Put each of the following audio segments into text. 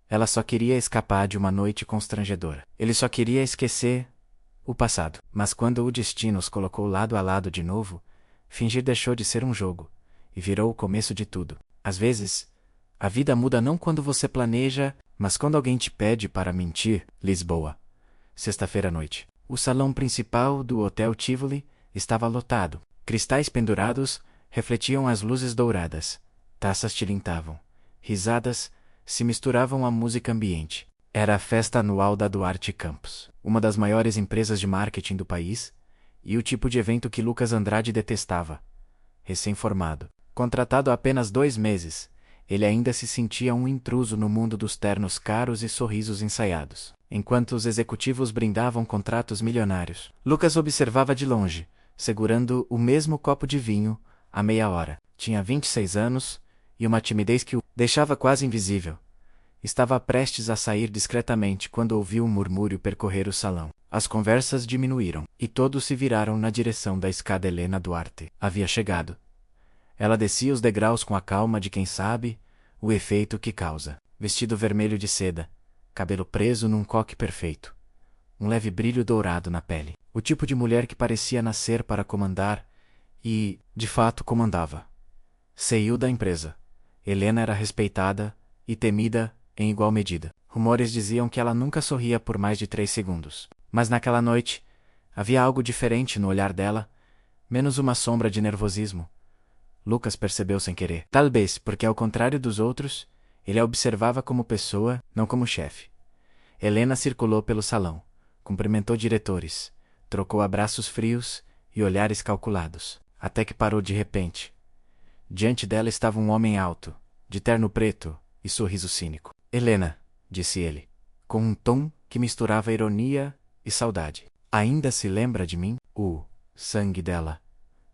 Ela só queria escapar de uma noite constrangedora. Ele só queria esquecer o passado. Mas quando o destino os colocou lado a lado de novo, fingir deixou de ser um jogo e virou o começo de tudo. Às vezes, a vida muda não quando você planeja, mas quando alguém te pede para mentir. Lisboa. Sexta-feira à noite. O salão principal do Hotel Tivoli estava lotado. Cristais pendurados refletiam as luzes douradas. Taças tilintavam. Risadas se misturavam à música ambiente. Era a festa anual da Duarte Campos, uma das maiores empresas de marketing do país, e o tipo de evento que Lucas Andrade detestava. Recém-formado, contratado há apenas 2 meses, ele ainda se sentia um intruso no mundo dos ternos caros e sorrisos ensaiados. Enquanto os executivos brindavam contratos milionários, Lucas observava de longe, segurando o mesmo copo de vinho, há meia hora. Tinha 26 anos e uma timidez que o deixava quase invisível. Estava prestes a sair discretamente quando ouviu um murmúrio percorrer o salão. As conversas diminuíram, e todos se viraram na direção da escada. Helena Duarte havia chegado. Ela descia os degraus com a calma de quem sabe o efeito que causa. Vestido vermelho de seda, cabelo preso num coque perfeito, um leve brilho dourado na pele. O tipo de mulher que parecia nascer para comandar e, de fato, comandava. CEO da empresa. Helena era respeitada e temida em igual medida. Rumores diziam que ela nunca sorria por mais de 3 segundos. Mas naquela noite, havia algo diferente no olhar dela, menos uma sombra de nervosismo. Lucas percebeu sem querer. Talvez porque, ao contrário dos outros, ele a observava como pessoa, não como chefe. Helena circulou pelo salão, cumprimentou diretores, trocou abraços frios e olhares calculados, até que parou de repente. Diante dela estava um homem alto, de terno preto e sorriso cínico. Helena, disse ele, com um tom que misturava ironia e saudade. Ainda se lembra de mim? O sangue dela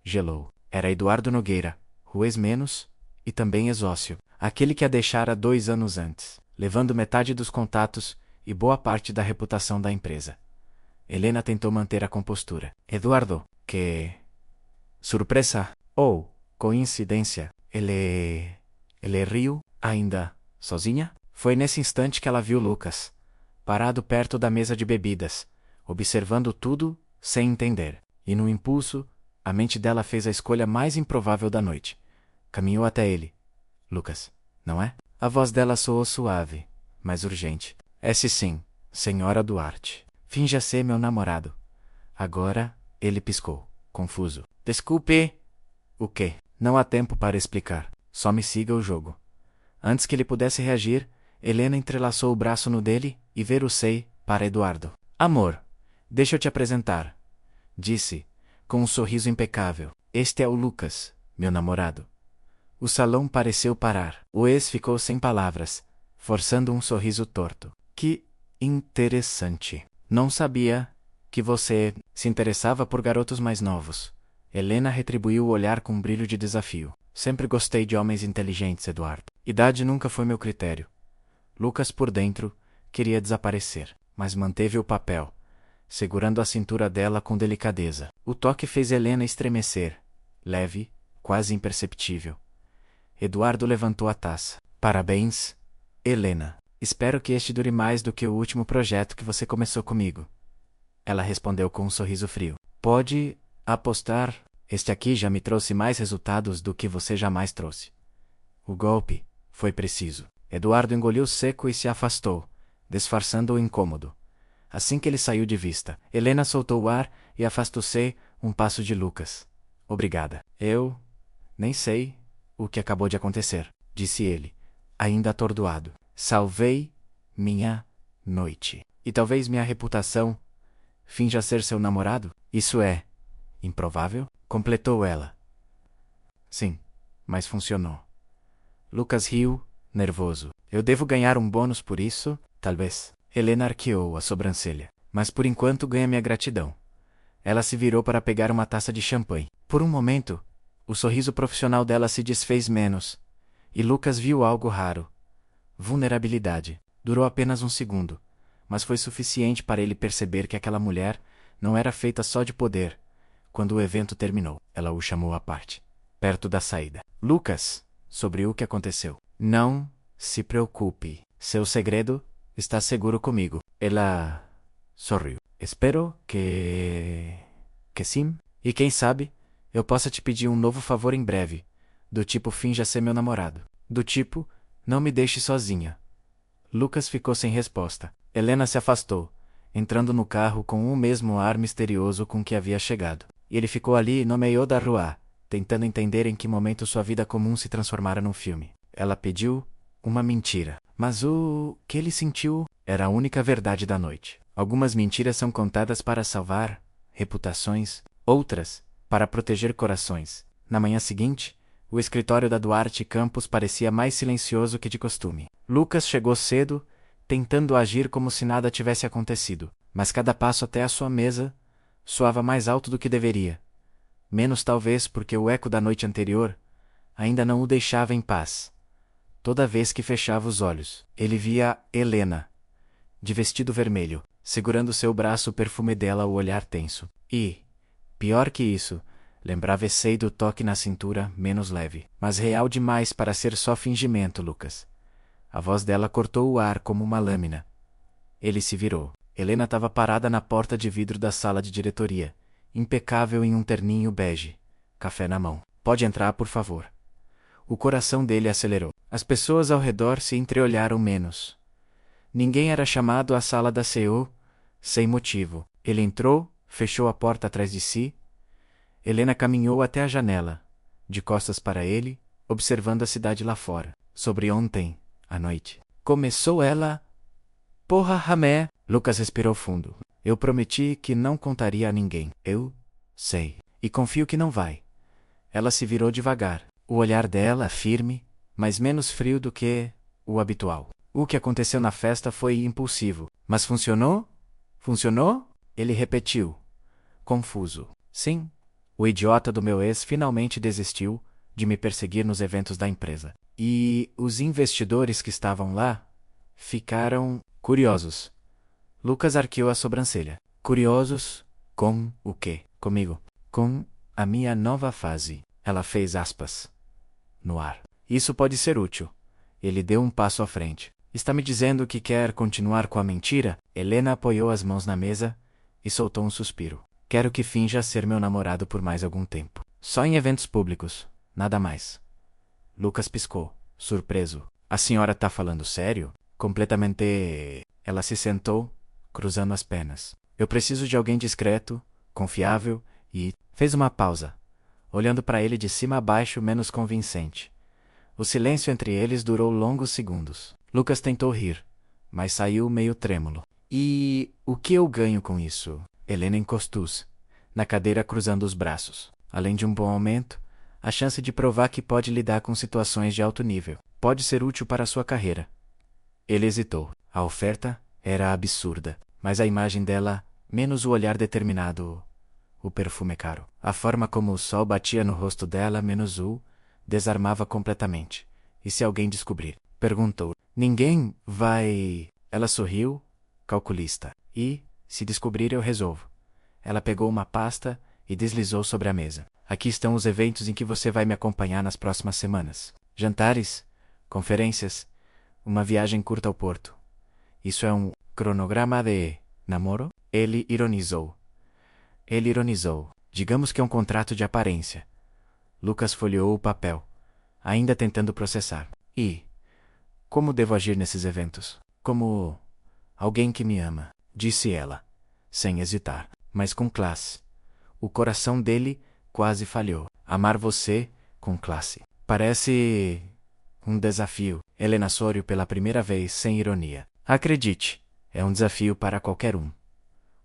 gelou. Era Eduardo Nogueira, o ex-menos e também ex-ócio, aquele que a deixara 2 anos antes, levando metade dos contatos e boa parte da reputação da empresa. Helena tentou manter a compostura. Eduardo, que surpresa ou coincidência, ele riu, ainda sozinha? Foi nesse instante que ela viu Lucas, parado perto da mesa de bebidas, observando tudo sem entender. E no impulso, a mente dela fez a escolha mais improvável da noite. Caminhou até ele. Lucas, não é? A voz dela soou suave, mas urgente. Sim, senhora Duarte. Finja ser meu namorado. Agora, ele piscou, confuso. Desculpe. O quê? Não há tempo para explicar. Só me siga o jogo. Antes que ele pudesse reagir, Helena entrelaçou o braço no dele e verucei para Eduardo. Amor, deixa eu te apresentar, disse, com um sorriso impecável. Este é o Lucas, meu namorado. O salão pareceu parar. O ex ficou sem palavras, forçando um sorriso torto. Que interessante. Não sabia que você se interessava por garotos mais novos. Helena retribuiu o olhar com um brilho de desafio. Sempre gostei de homens inteligentes, Eduardo. Idade nunca foi meu critério. Lucas, por dentro, queria desaparecer, mas manteve o papel, segurando a cintura dela com delicadeza. O toque fez Helena estremecer, leve, quase imperceptível. Eduardo levantou a taça. Parabéns, Helena. Espero que este dure mais do que o último projeto que você começou comigo. Ela respondeu com um sorriso frio. Pode apostar, este aqui já me trouxe mais resultados do que você jamais trouxe. O golpe foi preciso. Eduardo engoliu seco e se afastou, disfarçando o incômodo. Assim que ele saiu de vista, Helena soltou o ar e afastou-se um passo de Lucas. Obrigada. Eu nem sei o que acabou de acontecer, disse ele, ainda atordoado. Salvei minha noite. E talvez minha reputação finja ser seu namorado? Isso é improvável? Completou ela. Sim, mas funcionou. Lucas riu, nervoso. Eu devo ganhar um bônus por isso? Talvez. Helena arqueou a sobrancelha. Mas por enquanto ganha minha gratidão. Ela se virou para pegar uma taça de champanhe. Por um momento, o sorriso profissional dela se desfez menos. E Lucas viu algo raro. Vulnerabilidade. Durou apenas 1 segundo, mas foi suficiente para ele perceber que aquela mulher não era feita só de poder. Quando o evento terminou, ela o chamou à parte, perto da saída. Lucas, sobre o que aconteceu. Não se preocupe. Seu segredo está seguro comigo. Ela sorriu. Espero que sim. E quem sabe, eu possa te pedir um novo favor em breve. Do tipo, finja ser meu namorado. Do tipo, não me deixe sozinha. Lucas ficou sem resposta. Helena se afastou, entrando no carro com o mesmo ar misterioso com que havia chegado. E ele ficou ali no meio da rua, tentando entender em que momento sua vida comum se transformara num filme. Ela pediu uma mentira, mas o que ele sentiu era a única verdade da noite. Algumas mentiras são contadas para salvar reputações, outras para proteger corações. Na manhã seguinte, o escritório da Duarte Campos parecia mais silencioso que de costume. Lucas chegou cedo, tentando agir como se nada tivesse acontecido, mas cada passo até a sua mesa soava mais alto do que deveria. Menos talvez porque o eco da noite anterior ainda não o deixava em paz. Toda vez que fechava os olhos, ele via Helena, de vestido vermelho, segurando seu braço, o perfume dela, o olhar tenso. E, pior que isso, lembrava Essay do toque na cintura, menos leve, mas real demais para ser só fingimento, Lucas. A voz dela cortou o ar como uma lâmina. Ele se virou. Helena estava parada na porta de vidro da sala de diretoria, impecável em um terninho bege, café na mão. Pode entrar, por favor. O coração dele acelerou. As pessoas ao redor se entreolharam menos. Ninguém era chamado à sala da CEO, sem motivo. Ele entrou, fechou a porta atrás de si. Helena caminhou até a janela, de costas para ele, observando a cidade lá fora. Sobre ontem, à noite. Começou ela. Porra, Ramé! Lucas respirou fundo. Eu prometi que não contaria a ninguém. Eu sei. E confio que não vai. Ela se virou devagar. O olhar dela, firme, mas menos frio do que o habitual. O que aconteceu na festa foi impulsivo. Mas funcionou? Funcionou? Ele repetiu, confuso. Sim. O idiota do meu ex finalmente desistiu de me perseguir nos eventos da empresa. E os investidores que estavam lá ficaram curiosos. Lucas arqueou a sobrancelha. Curiosos? Com o quê? Comigo. Com a minha nova fase. Ela fez aspas no ar. Isso pode ser útil. Ele deu um passo à frente. Está me dizendo que quer continuar com a mentira? Helena apoiou as mãos na mesa e soltou um suspiro. Quero que finja ser meu namorado por mais algum tempo. Só em eventos públicos. Nada mais. Lucas piscou, surpreso. A senhora tá falando sério? Completamente. Ela se sentou, cruzando as pernas. Eu preciso de alguém discreto, confiável e... Fez uma pausa, olhando para ele de cima a baixo, menos convincente. O silêncio entre eles durou longos segundos. Lucas tentou rir, mas saiu meio trêmulo. E o que eu ganho com isso? Helena encostou-se na cadeira, cruzando os braços. Além de um bom aumento, a chance de provar que pode lidar com situações de alto nível. Pode ser útil para a sua carreira. Ele hesitou. A oferta era absurda, mas a imagem dela, menos o olhar determinado, o perfume caro. A forma como o sol batia no rosto dela, menos o desarmava completamente. E se alguém descobrir? Perguntou. Ninguém vai... Ela sorriu, calculista. E, se descobrir, eu resolvo. Ela pegou uma pasta e deslizou sobre a mesa. Aqui estão os eventos em que você vai me acompanhar nas próximas semanas. Jantares, conferências, uma viagem curta ao Porto. Isso é um cronograma de namoro? Ele ironizou. Digamos que é um contrato de aparência. Lucas folheou o papel, ainda tentando processar. E como devo agir nesses eventos? Como alguém que me ama, disse ela, sem hesitar, mas com classe. O coração dele quase falhou. Amar você com classe. Parece um desafio. Helena sorriu pela primeira vez sem ironia. Acredite, é um desafio para qualquer um.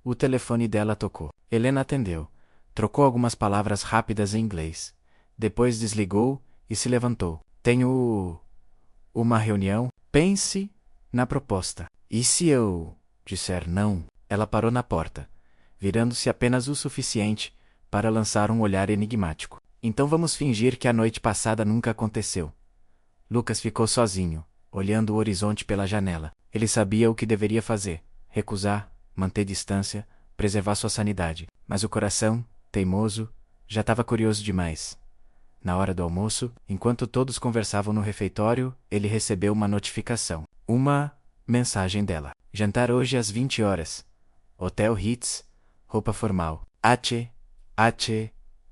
O telefone dela tocou. Helena atendeu. Trocou algumas palavras rápidas em inglês. Depois desligou e se levantou. Tenho uma reunião. Pense na proposta. E se eu disser não? Ela parou na porta, virando-se apenas o suficiente para lançar um olhar enigmático. Então vamos fingir que a noite passada nunca aconteceu. Lucas ficou sozinho, olhando o horizonte pela janela. Ele sabia o que deveria fazer: recusar, manter distância, preservar sua sanidade. Mas o coração, teimoso, já estava curioso demais. Na hora do almoço, enquanto todos conversavam no refeitório, ele recebeu uma notificação. Uma mensagem dela. Jantar hoje às 20 horas. Hotel Ritz, roupa formal. H.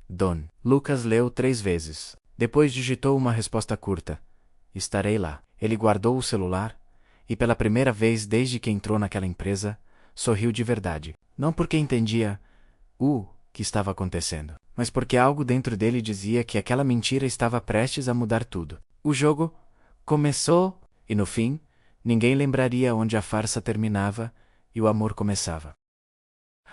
Don. Lucas leu 3 vezes. Depois digitou uma resposta curta. Estarei lá. Ele guardou o celular e, pela primeira vez desde que entrou naquela empresa, sorriu de verdade. Não porque entendia o que estava acontecendo, mas porque algo dentro dele dizia que aquela mentira estava prestes a mudar tudo. O jogo começou e, no fim, ninguém lembraria onde a farsa terminava e o amor começava.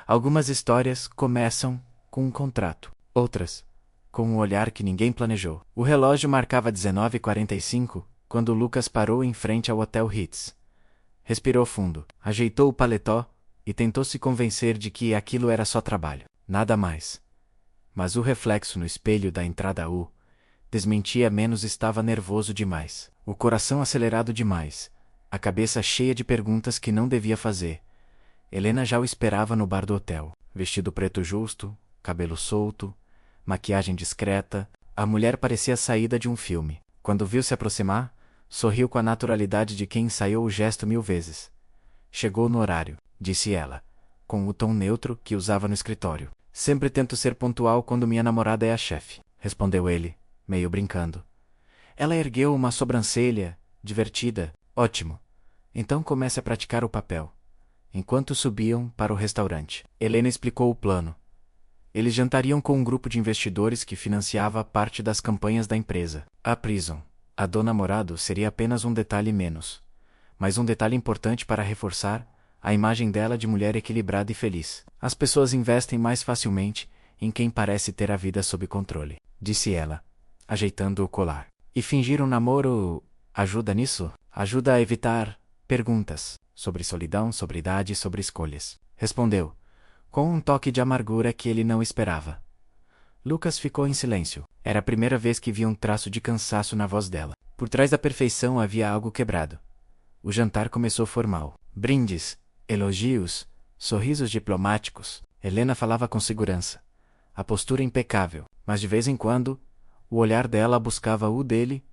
Algumas histórias começam com um contrato, outras com um olhar que ninguém planejou. O relógio marcava 19h45 quando Lucas parou em frente ao Hotel Ritz. Respirou fundo, ajeitou o paletó e tentou se convencer de que aquilo era só trabalho, nada mais. Mas o reflexo no espelho da entrada U desmentia. Menos estava nervoso demais, o coração acelerado demais, a cabeça cheia de perguntas que não devia fazer. Helena já o esperava no bar do hotel, vestido preto justo, cabelo solto, maquiagem discreta. A mulher parecia saída de um filme. Quando viu se aproximar, sorriu com a naturalidade de quem ensaiou o gesto 1000 vezes. Chegou no horário, disse ela, com o tom neutro que usava no escritório. Sempre tento ser pontual quando minha namorada é a chefe, respondeu ele, meio brincando. Ela ergueu uma sobrancelha, divertida. Ótimo. Então comece a praticar o papel. Enquanto subiam para o restaurante, Helena explicou o plano. Eles jantariam com um grupo de investidores que financiava parte das campanhas da empresa. A Prison, a do namorado, seria apenas um detalhe menos, mas um detalhe importante para reforçar a imagem dela de mulher equilibrada e feliz. As pessoas investem mais facilmente em quem parece ter a vida sob controle, disse ela, ajeitando o colar. E fingir um namoro ajuda nisso? Ajuda a evitar perguntas sobre solidão, sobre idade e sobre escolhas, respondeu, com um toque de amargura que ele não esperava. Lucas ficou em silêncio. Era a primeira vez que via um traço de cansaço na voz dela. Por trás da perfeição havia algo quebrado. O jantar começou formal. Brindes, elogios, sorrisos diplomáticos. Helena falava com segurança. A postura impecável, mas de vez em quando, o olhar dela buscava o dele,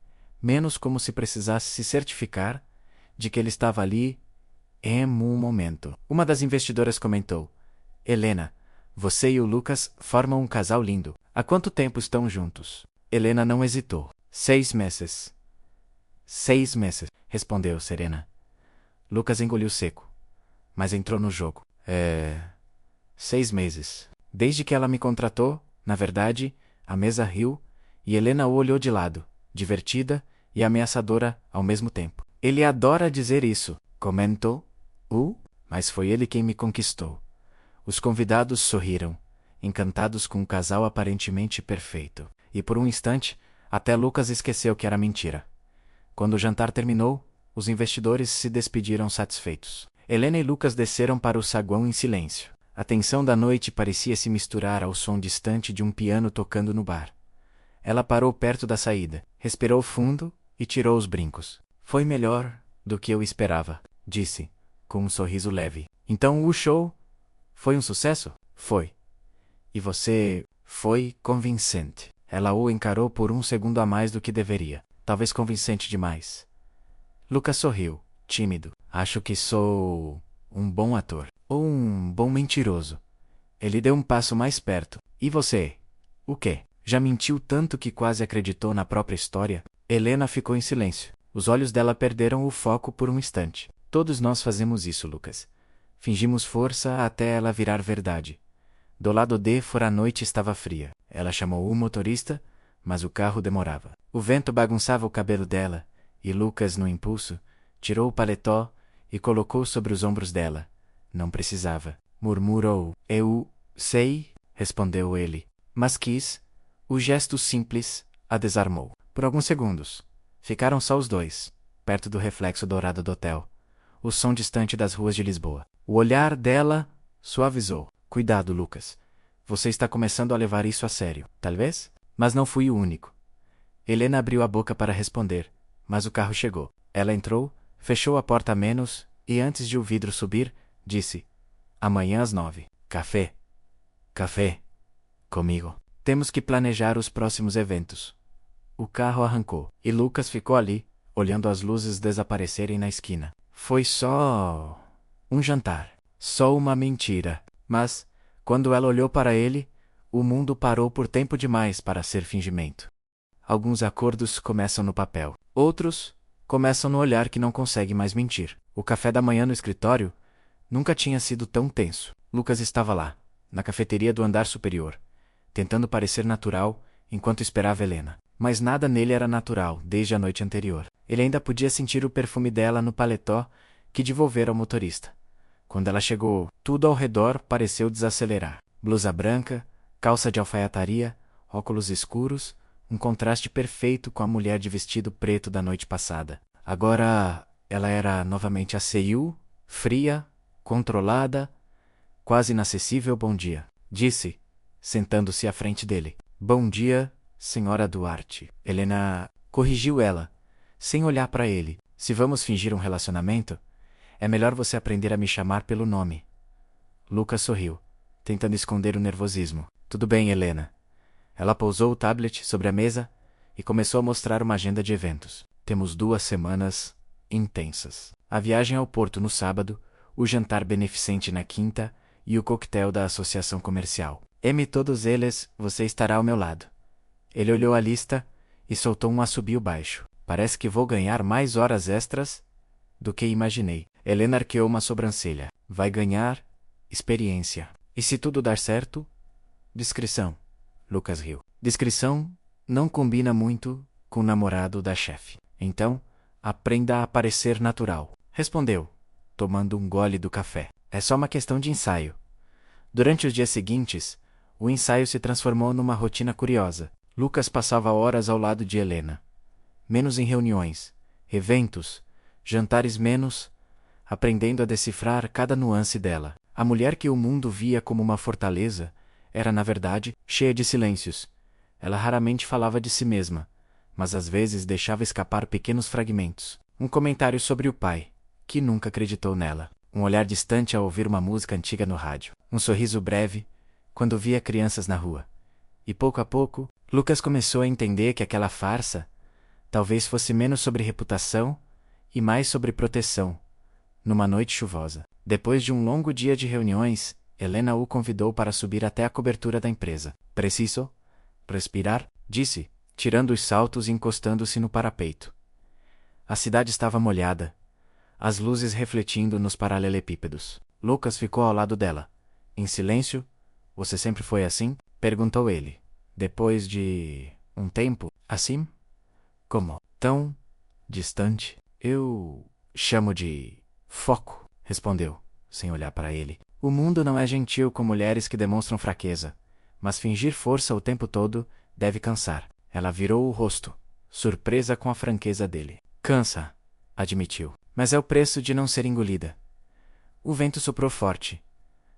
menos como se precisasse se certificar de que ele estava ali em um momento. Uma das investidoras comentou: Helena, você e o Lucas formam um casal lindo. Há quanto tempo estão juntos? Helena não hesitou. 6 meses. 6 meses, respondeu serena. Lucas engoliu seco, mas entrou no jogo. 6 meses. Desde que ela me contratou, na verdade, a mesa riu, e Helena o olhou de lado, divertida e ameaçadora ao mesmo tempo. Ele adora dizer isso, comentou. Mas foi ele quem me conquistou. Os convidados sorriram, encantados com um casal aparentemente perfeito. E por um instante, até Lucas esqueceu que era mentira. Quando o jantar terminou, os investidores se despediram satisfeitos. Helena e Lucas desceram para o saguão em silêncio. A tensão da noite parecia se misturar ao som distante de um piano tocando no bar. Ela parou perto da saída, respirou fundo e tirou os brincos. Foi melhor do que eu esperava, disse, com um sorriso leve. Então o show foi um sucesso? Foi. E você foi convincente. Ela o encarou por um segundo a mais do que deveria. Talvez convincente demais. Lucas sorriu, tímido. Acho que sou um bom ator. Ou um bom mentiroso. Ele deu um passo mais perto. E você? O quê? Já mentiu tanto que quase acreditou na própria história? Helena ficou em silêncio. Os olhos dela perderam o foco por um instante. Todos nós fazemos isso, Lucas. Fingimos força até ela virar verdade. Do lado de fora a noite estava fria. Ela chamou o motorista, mas o carro demorava. O vento bagunçava o cabelo dela, e Lucas, no impulso, tirou o paletó e colocou sobre os ombros dela. Não precisava. Murmurou. Eu sei, respondeu ele. Mas quis. O gesto simples a desarmou. Por alguns segundos, ficaram só os dois, perto do reflexo dourado do hotel. O som distante das ruas de Lisboa. O olhar dela suavizou. Cuidado, Lucas. Você está começando a levar isso a sério. Talvez? Mas não fui o único. Helena abriu a boca para responder, mas o carro chegou. Ela entrou, fechou a porta a menos e, antes de o vidro subir, disse: Amanhã às 9. Café. Café. Comigo. Temos que planejar os próximos eventos. O carro arrancou, e Lucas ficou ali, olhando as luzes desaparecerem na esquina. Foi só um jantar. Só uma mentira. Mas, quando ela olhou para ele, o mundo parou por tempo demais para ser fingimento. Alguns acordos começam no papel. Outros começam no olhar que não consegue mais mentir. O café da manhã no escritório nunca tinha sido tão tenso. Lucas estava lá, na cafeteria do andar superior, tentando parecer natural enquanto esperava Helena. Mas nada nele era natural desde a noite anterior. Ele ainda podia sentir o perfume dela no paletó que devolvera ao motorista. Quando ela chegou, tudo ao redor pareceu desacelerar. Blusa branca, calça de alfaiataria, óculos escuros, um contraste perfeito com a mulher de vestido preto da noite passada. Agora ela era novamente a Seiyu, fria, controlada, quase inacessível. Bom dia, disse, sentando-se à frente dele. Bom dia, senhora Duarte. Helena corrigiu ela, sem olhar para ele. Se vamos fingir um relacionamento, é melhor você aprender a me chamar pelo nome. Lucas sorriu, tentando esconder o nervosismo. Tudo bem, Helena. Ela pousou o tablet sobre a mesa e começou a mostrar uma agenda de eventos. Temos 2 semanas intensas. A viagem ao Porto no sábado, o jantar beneficente na quinta e o coquetel da associação comercial. Todos eles, você estará ao meu lado. Ele olhou a lista e soltou um assobio baixo. Parece que vou ganhar mais horas extras do que imaginei. Helena arqueou uma sobrancelha. Vai ganhar experiência. E se tudo dar certo? Discrição. Lucas riu. Discrição não combina muito com o namorado da chefe. Então, aprenda a parecer natural. Respondeu, tomando um gole do café. É só uma questão de ensaio. Durante os dias seguintes, o ensaio se transformou numa rotina curiosa. Lucas passava horas ao lado de Helena. Menos em reuniões, eventos, jantares menos, aprendendo a decifrar cada nuance dela. A mulher que o mundo via como uma fortaleza era, na verdade, cheia de silêncios. Ela raramente falava de si mesma, mas às vezes deixava escapar pequenos fragmentos. Um comentário sobre o pai, que nunca acreditou nela. Um olhar distante ao ouvir uma música antiga no rádio. Um sorriso breve, quando via crianças na rua. E pouco a pouco, Lucas começou a entender que aquela farsa talvez fosse menos sobre reputação e mais sobre proteção. Numa noite chuvosa, depois de um longo dia de reuniões, Helena o convidou para subir até a cobertura da empresa. Preciso respirar, disse, tirando os saltos e encostando-se no parapeito. A cidade estava molhada, as luzes refletindo nos paralelepípedos. Lucas ficou ao lado dela. Em silêncio. Você sempre foi assim? Perguntou ele. Depois de um tempo, assim? Como? Tão distante? Eu chamo de foco, respondeu, sem olhar para ele. O mundo não é gentil com mulheres que demonstram fraqueza, mas fingir força o tempo todo deve cansar. Ela virou o rosto, surpresa com a franqueza dele. Cansa, admitiu, mas é o preço de não ser engolida. O vento soprou forte,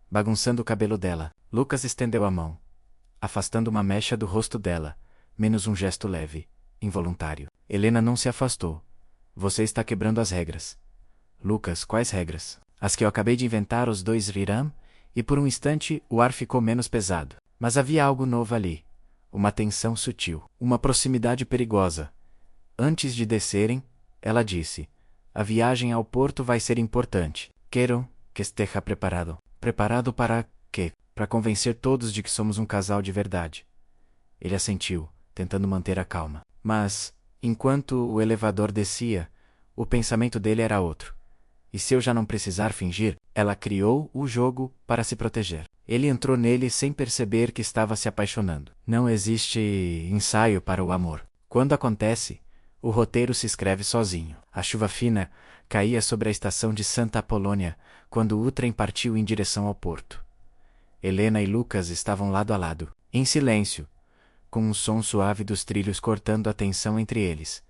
bagunçando o cabelo dela. Lucas estendeu a mão, afastando uma mecha do rosto dela, menos um gesto leve, involuntário. Helena não se afastou. Você está quebrando as regras. Lucas, quais regras? As que eu acabei de inventar. Os dois riram, e por um instante o ar ficou menos pesado. Mas havia algo novo ali. Uma tensão sutil. Uma proximidade perigosa. Antes de descerem, ela disse, a viagem ao porto vai ser importante. Quero que esteja preparado. Preparado para quê? Para convencer todos de que somos um casal de verdade. Ele assentiu, tentando manter a calma. Mas, enquanto o elevador descia, o pensamento dele era outro. E se eu já não precisar fingir? Ela criou o jogo para se proteger. Ele entrou nele sem perceber que estava se apaixonando. Não existe ensaio para o amor. Quando acontece, o roteiro se escreve sozinho. A chuva fina caía sobre a estação de Santa Apolônia quando o trem partiu em direção ao porto. Helena e Lucas estavam lado a lado, em silêncio, com um som suave dos trilhos cortando a tensão entre eles.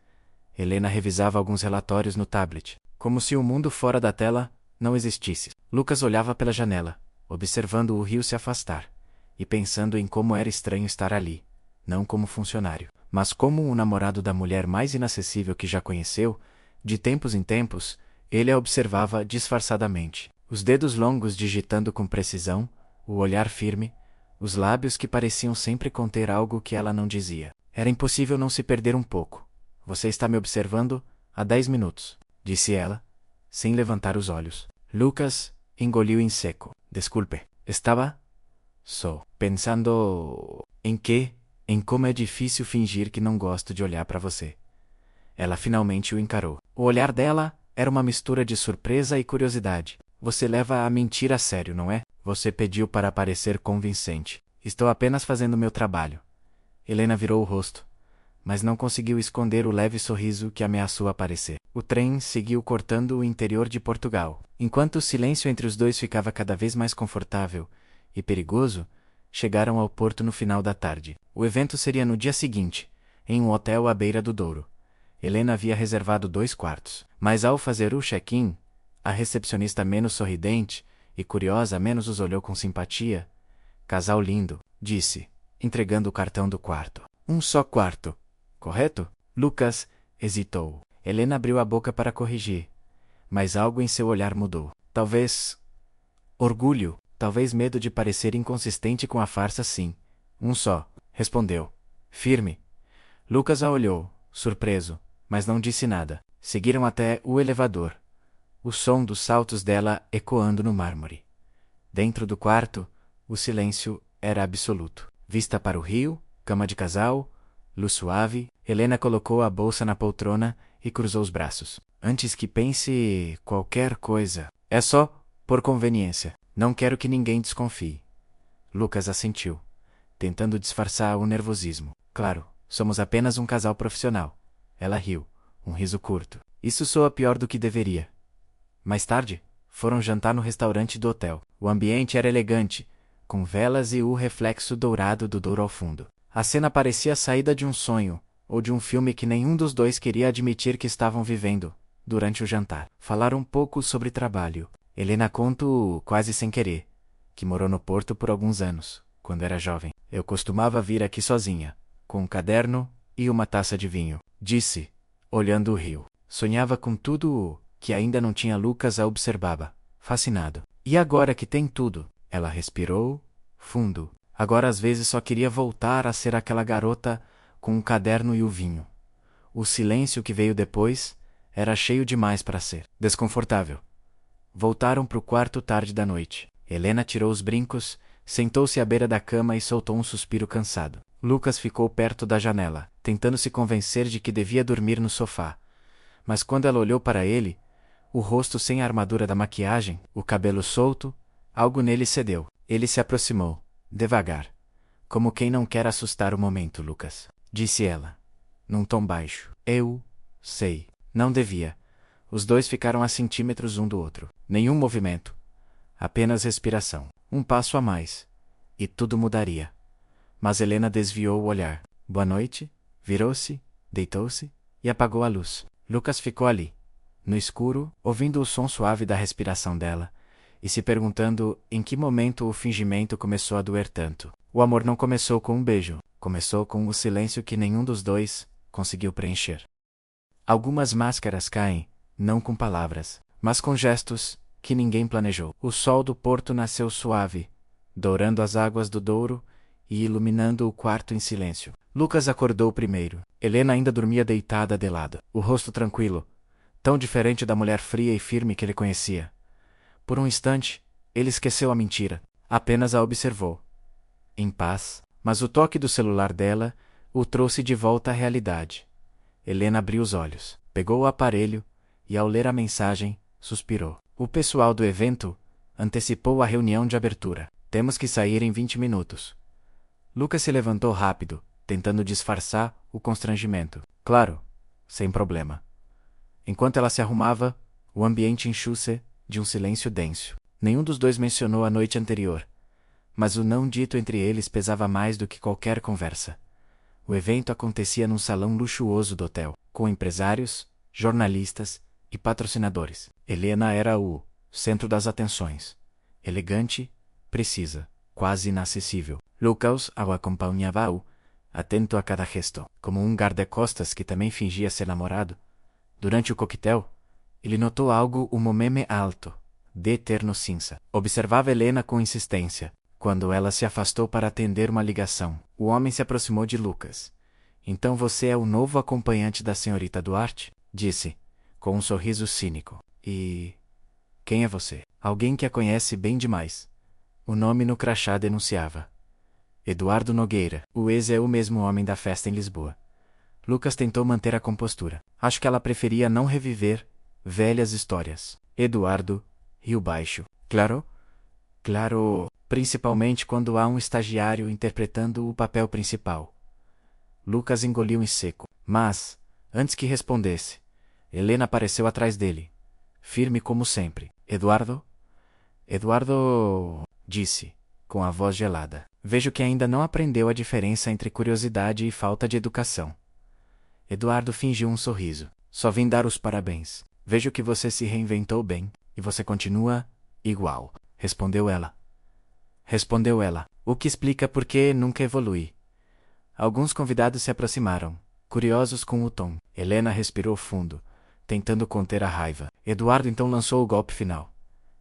Helena revisava alguns relatórios no tablet, como se o mundo fora da tela não existisse. Lucas olhava pela janela, observando o rio se afastar, e pensando em como era estranho estar ali, não como funcionário, mas como o namorado da mulher mais inacessível que já conheceu. De tempos em tempos, ele a observava disfarçadamente, os dedos longos digitando com precisão, o olhar firme, os lábios que pareciam sempre conter algo que ela não dizia. Era impossível não se perder um pouco. Você está me observando? Há 10 minutos, disse ela, sem levantar os olhos. Lucas engoliu em seco. Desculpe, estava só pensando em como é difícil fingir que não gosto de olhar para você. Ela finalmente o encarou. O olhar dela era uma mistura de surpresa e curiosidade. Você leva a mentira a sério, não é? Você pediu para parecer convincente. Estou apenas fazendo meu trabalho. Helena virou o rosto, mas não conseguiu esconder o leve sorriso que ameaçou aparecer. O trem seguiu cortando o interior de Portugal. Enquanto o silêncio entre os dois ficava cada vez mais confortável e perigoso, chegaram ao porto no final da tarde. O evento seria no dia seguinte, em um hotel à beira do Douro. Helena havia reservado 2 quartos, mas ao fazer o check-in, a recepcionista menos sorridente e curiosa menos os olhou com simpatia. Casal lindo, disse, entregando o cartão do quarto. Um só quarto, correto? Lucas hesitou. Helena abriu a boca para corrigir, mas algo em seu olhar mudou. Talvez orgulho, talvez medo de parecer inconsistente com a farsa. Sim, um só, respondeu, firme. Lucas a olhou, surpreso, mas não disse nada. Seguiram até o elevador, o som dos saltos dela ecoando no mármore. Dentro do quarto, o silêncio era absoluto. Vista para o rio, cama de casal, luz suave. Helena colocou a bolsa na poltrona e cruzou os braços. Antes que pense qualquer coisa. É só por conveniência. Não quero que ninguém desconfie. Lucas assentiu, tentando disfarçar o nervosismo. Claro, somos apenas um casal profissional. Ela riu, um riso curto. Isso soa pior do que deveria. Mais tarde, foram jantar no restaurante do hotel. O ambiente era elegante, com velas e o reflexo dourado do Douro ao fundo. A cena parecia a saída de um sonho, ou de um filme que nenhum dos dois queria admitir que estavam vivendo. Durante o jantar, falaram um pouco sobre trabalho. Helena contou, quase sem querer, que morou no Porto por alguns anos, quando era jovem. Eu costumava vir aqui sozinha, com um caderno e uma taça de vinho, disse, olhando o rio. Sonhava com tudo o que ainda não tinha. Lucas a observava, fascinado. E agora que tem tudo? Ela respirou fundo. Agora às vezes só queria voltar a ser aquela garota com o caderno e o vinho. O silêncio que veio depois era cheio demais para ser desconfortável. Voltaram para o quarto tarde da noite. Helena tirou os brincos, sentou-se à beira da cama e soltou um suspiro cansado. Lucas ficou perto da janela, tentando se convencer de que devia dormir no sofá. Mas quando ela olhou para ele, o rosto sem a armadura da maquiagem, o cabelo solto, algo nele cedeu. Ele se aproximou, devagar, como quem não quer assustar o momento. Lucas, disse ela, num tom baixo. Eu sei, não devia. Os dois ficaram a centímetros um do outro. Nenhum movimento. Apenas respiração. Um passo a mais. E tudo mudaria. Mas Helena desviou o olhar. Boa noite. Virou-se, deitou-se e apagou a luz. Lucas ficou ali, no escuro, ouvindo o som suave da respiração dela e se perguntando em que momento o fingimento começou a doer tanto. O amor não começou com um beijo. Começou com o silêncio que nenhum dos dois conseguiu preencher. Algumas máscaras caem, não com palavras, mas com gestos que ninguém planejou. O sol do porto nasceu suave, dourando as águas do Douro e iluminando o quarto em silêncio. Lucas acordou primeiro. Helena ainda dormia deitada de lado, o rosto tranquilo, tão diferente da mulher fria e firme que ele conhecia. Por um instante, ele esqueceu a mentira, apenas a observou, em paz, mas o toque do celular dela o trouxe de volta à realidade. Helena abriu os olhos, pegou o aparelho e, ao ler a mensagem, suspirou. O pessoal do evento antecipou a reunião de abertura. Temos que sair em 20 minutos. Lucas se levantou rápido, tentando disfarçar o constrangimento. Claro, sem problema. Enquanto ela se arrumava, o ambiente encheu-se de um silêncio denso. Nenhum dos dois mencionou a noite anterior, mas o não dito entre eles pesava mais do que qualquer conversa. O evento acontecia num salão luxuoso do hotel, com empresários, jornalistas e patrocinadores. Helena era o centro das atenções. Elegante, precisa, quase inacessível. Lucas a acompanhava-o, atento a cada gesto, como um guarda-costas que também fingia ser namorado. Durante o coquetel, ele notou algo momeme alto, de eterno cinza. Observava Helena com insistência. Quando ela se afastou para atender uma ligação, o homem se aproximou de Lucas. Então você é o novo acompanhante da senhorita Duarte? Disse, com um sorriso cínico. E... quem é você? Alguém que a conhece bem demais. O nome no crachá denunciava. Eduardo Nogueira. O ex é o mesmo homem da festa em Lisboa. Lucas tentou manter a compostura. Acho que ela preferia não reviver velhas histórias. Eduardo riu baixo. Claro? Claro, principalmente quando há um estagiário interpretando o papel principal. Lucas engoliu em seco. Mas, antes que respondesse, Helena apareceu atrás dele, firme como sempre. Eduardo? Eduardo, disse, com a voz gelada. Vejo que ainda não aprendeu a diferença entre curiosidade e falta de educação. Eduardo fingiu um sorriso. Só vim dar os parabéns. Vejo que você se reinventou bem, e você continua igual, respondeu ela. O que explica por que nunca evolui. Alguns convidados se aproximaram, curiosos com o tom. Helena respirou fundo, tentando conter a raiva. Eduardo então lançou o golpe final.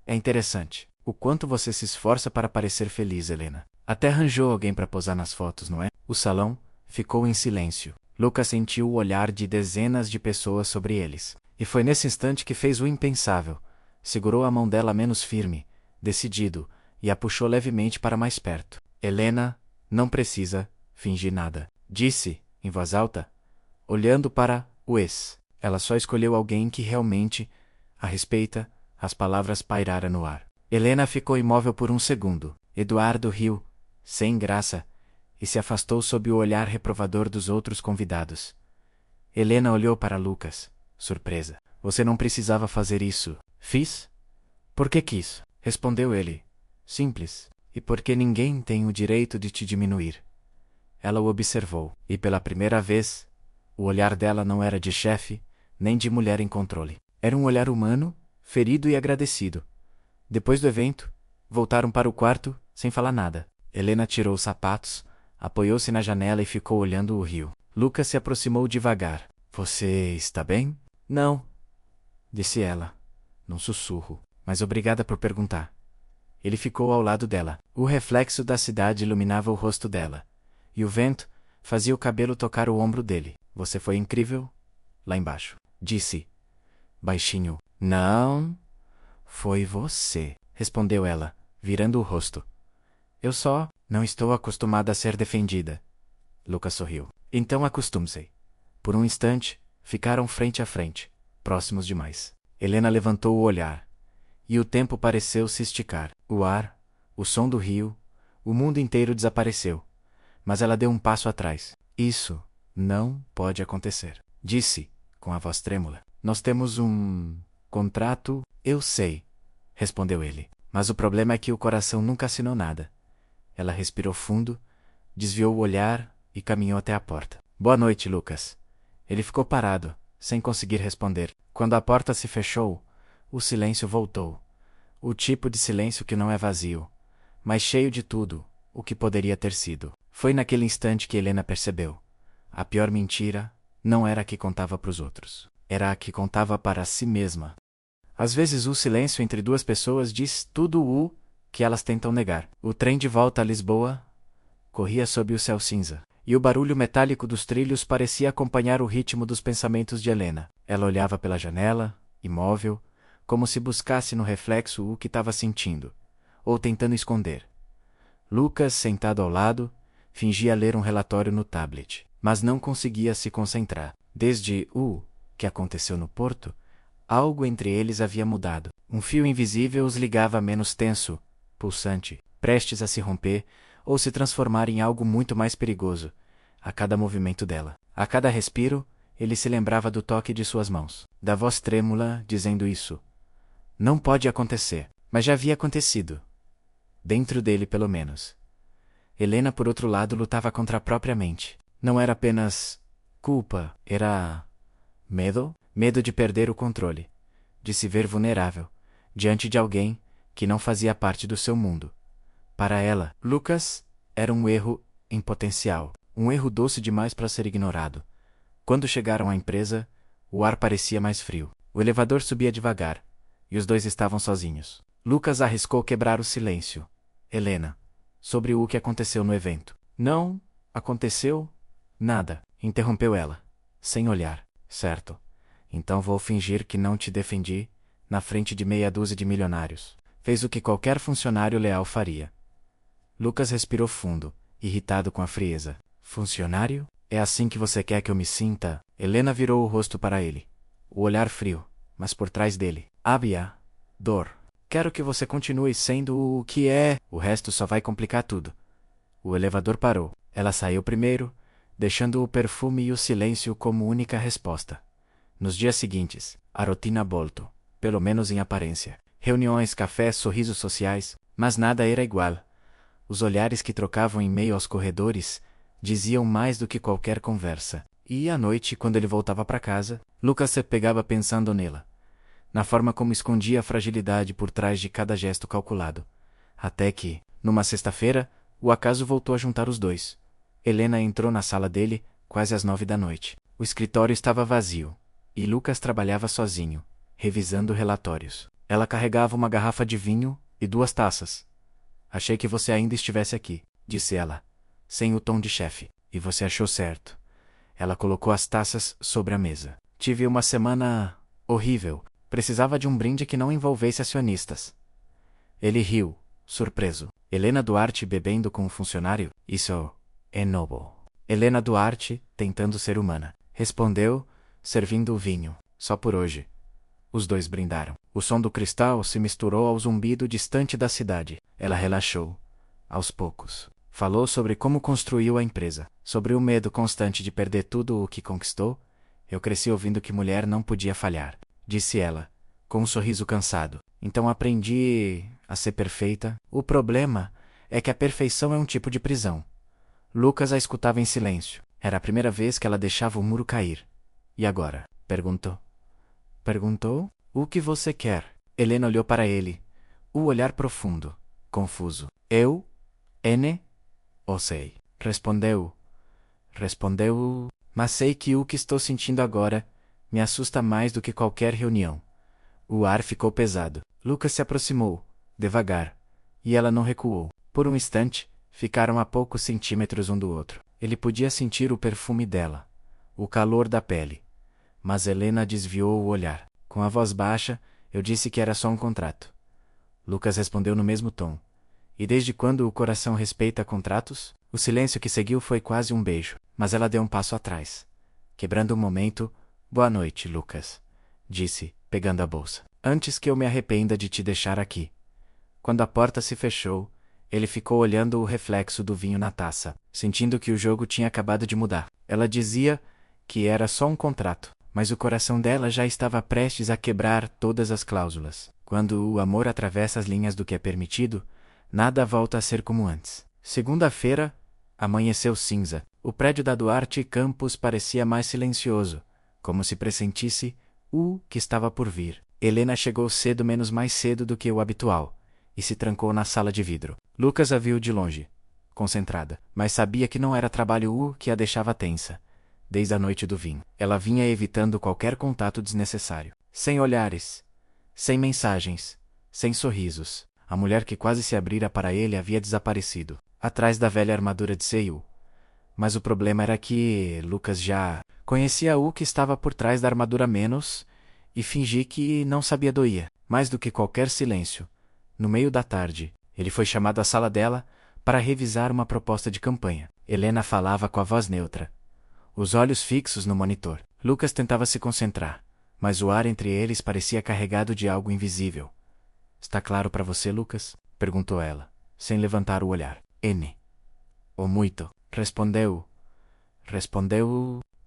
É interessante. O quanto você se esforça para parecer feliz, Helena. Até arranjou alguém para posar nas fotos, não é? O salão ficou em silêncio. Lucas sentiu o olhar de dezenas de pessoas sobre eles. E foi nesse instante que fez o impensável. Segurou a mão dela menos firme, decidido, e a puxou levemente para mais perto. Helena, não precisa fingir nada. Disse, em voz alta, olhando para o ex. Ela só escolheu alguém que realmente a respeita. As palavras pairaram no ar. Helena ficou imóvel por um segundo. Eduardo riu, sem graça, e se afastou sob o olhar reprovador dos outros convidados. Helena olhou para Lucas, surpresa. Você não precisava fazer isso. Fiz? Porque quis, respondeu ele. Simples. E porque ninguém tem o direito de te diminuir. Ela o observou, e pela primeira vez, o olhar dela não era de chefe, nem de mulher em controle. Era um olhar humano, ferido e agradecido. Depois do evento, voltaram para o quarto, sem falar nada. Helena tirou os sapatos, apoiou-se na janela e ficou olhando o rio. Lucas se aproximou devagar. Você está bem? Não, disse ela, num sussurro. Mas obrigada por perguntar. Ele ficou ao lado dela. O reflexo da cidade iluminava o rosto dela, e o vento fazia o cabelo tocar o ombro dele. Você foi incrível? Lá embaixo. Disse, baixinho. Não, foi você, respondeu ela, virando o rosto. Eu só não estou acostumada a ser defendida. Lucas sorriu. Então acostume-se. Por um instante, ficaram frente a frente, próximos demais. Helena levantou o olhar, e o tempo pareceu se esticar. O ar, o som do rio, o mundo inteiro desapareceu. Mas ela deu um passo atrás. Isso não pode acontecer, disse, com a voz trêmula. Nós temos um contrato. Eu sei, respondeu ele. Mas o problema é que o coração nunca assinou nada. Ela respirou fundo, desviou o olhar e caminhou até a porta. Boa noite, Lucas. Ele ficou parado, sem conseguir responder. Quando a porta se fechou, o silêncio voltou. O tipo de silêncio que não é vazio, mas cheio de tudo, o que poderia ter sido. Foi naquele instante que Helena percebeu. A pior mentira não era a que contava para os outros. Era a que contava para si mesma. Às vezes o silêncio entre duas pessoas diz tudo o que elas tentam negar. O trem de volta a Lisboa corria sob o céu cinza, e o barulho metálico dos trilhos parecia acompanhar o ritmo dos pensamentos de Helena. Ela olhava pela janela, imóvel, como se buscasse no reflexo o que estava sentindo, ou tentando esconder. Lucas, sentado ao lado, fingia ler um relatório no tablet, mas não conseguia se concentrar. Desde o que aconteceu no porto, algo entre eles havia mudado. Um fio invisível os ligava menos tenso, pulsante, prestes a se romper ou se transformar em algo muito mais perigoso. A cada movimento dela, a cada respiro, ele se lembrava do toque de suas mãos, da voz trêmula dizendo isso. Não pode acontecer, mas já havia acontecido. Dentro dele, pelo menos. Helena, por outro lado, lutava contra a própria mente. Não era apenas culpa, era medo? Medo de perder o controle, de se ver vulnerável, diante de alguém que não fazia parte do seu mundo. Para ela, Lucas era um erro em potencial, um erro doce demais para ser ignorado. Quando chegaram à empresa, o ar parecia mais frio. O elevador subia devagar, e os dois estavam sozinhos. Lucas arriscou quebrar o silêncio. Helena, sobre o que aconteceu no evento. Não aconteceu nada, interrompeu ela, sem olhar. Certo. Então vou fingir que não te defendi, na frente de meia dúzia de milionários. Fez o que qualquer funcionário leal faria. Lucas respirou fundo, irritado com a frieza. Funcionário? É assim que você quer que eu me sinta? Helena virou o rosto para ele. O olhar frio, mas por trás dele. Ábia. Dor. Quero que você continue sendo o que é. O resto só vai complicar tudo. O elevador parou. Ela saiu primeiro, deixando o perfume e o silêncio como única resposta. Nos dias seguintes, a rotina voltou, pelo menos em aparência. Reuniões, cafés, sorrisos sociais, mas nada era igual. Os olhares que trocavam em meio aos corredores diziam mais do que qualquer conversa. E à noite, quando ele voltava para casa, Lucas se pegava pensando nela, na forma como escondia a fragilidade por trás de cada gesto calculado. Até que, numa sexta-feira, o acaso voltou a juntar os dois. Helena entrou na sala dele, quase às 9 da noite. O escritório estava vazio, e Lucas trabalhava sozinho, revisando relatórios. Ela carregava uma garrafa de vinho e 2 taças. Achei que você ainda estivesse aqui, disse ela, sem o tom de chefe. E você achou certo. Ela colocou as taças sobre a mesa. Tive uma semana horrível. Precisava de um brinde que não envolvesse acionistas. Ele riu, surpreso. Helena Duarte bebendo com um funcionário? Isso é novo. Helena Duarte, tentando ser humana, respondeu, servindo o vinho. Só por hoje. Os dois brindaram. O som do cristal se misturou ao zumbido distante da cidade. Ela relaxou, aos poucos. Falou sobre como construiu a empresa, sobre o medo constante de perder tudo o que conquistou. Eu cresci ouvindo que mulher não podia falhar, disse ela, com um sorriso cansado. Então aprendi a ser perfeita. O problema é que a perfeição é um tipo de prisão. Lucas a escutava em silêncio. Era a primeira vez que ela deixava o muro cair. E agora? Perguntou. Perguntou? O que você quer? Helena olhou para ele. O olhar profundo, confuso. Eu? N? O sei. Respondeu. Mas sei que o que estou sentindo agora me assusta mais do que qualquer reunião. O ar ficou pesado. Lucas se aproximou, devagar, e ela não recuou. Por um instante, ficaram a poucos centímetros um do outro. Ele podia sentir o perfume dela, o calor da pele. Mas Helena desviou o olhar. Com a voz baixa, eu disse que era só um contrato. Lucas respondeu no mesmo tom. E desde quando o coração respeita contratos? O silêncio que seguiu foi quase um beijo, mas ela deu um passo atrás. Quebrando um momento, boa noite, Lucas, disse, pegando a bolsa. Antes que eu me arrependa de te deixar aqui. Quando a porta se fechou, ele ficou olhando o reflexo do vinho na taça, sentindo que o jogo tinha acabado de mudar. Ela dizia que era só um contrato, mas o coração dela já estava prestes a quebrar todas as cláusulas. Quando o amor atravessa as linhas do que é permitido, nada volta a ser como antes. Segunda-feira, amanheceu cinza. O prédio da Duarte Campos parecia mais silencioso, como se pressentisse o que estava por vir. Helena chegou cedo menos mais cedo do que o habitual, e se trancou na sala de vidro. Lucas a viu de longe, concentrada, mas sabia que não era trabalho o que a deixava tensa. Desde a noite do vinho, ela vinha evitando qualquer contato desnecessário. Sem olhares, sem mensagens, sem sorrisos. A mulher que quase se abrira para ele havia desaparecido, atrás da velha armadura de Seiyu. Mas o problema era que Lucas já conhecia o que estava por trás da armadura menos e fingi que não sabia doía. Mais do que qualquer silêncio. No meio da tarde, ele foi chamado à sala dela para revisar uma proposta de campanha. Helena falava com a voz neutra, os olhos fixos no monitor. Lucas tentava se concentrar, mas o ar entre eles parecia carregado de algo invisível. Está claro para você, Lucas? Perguntou ela, sem levantar o olhar. N. Ou muito. Respondeu,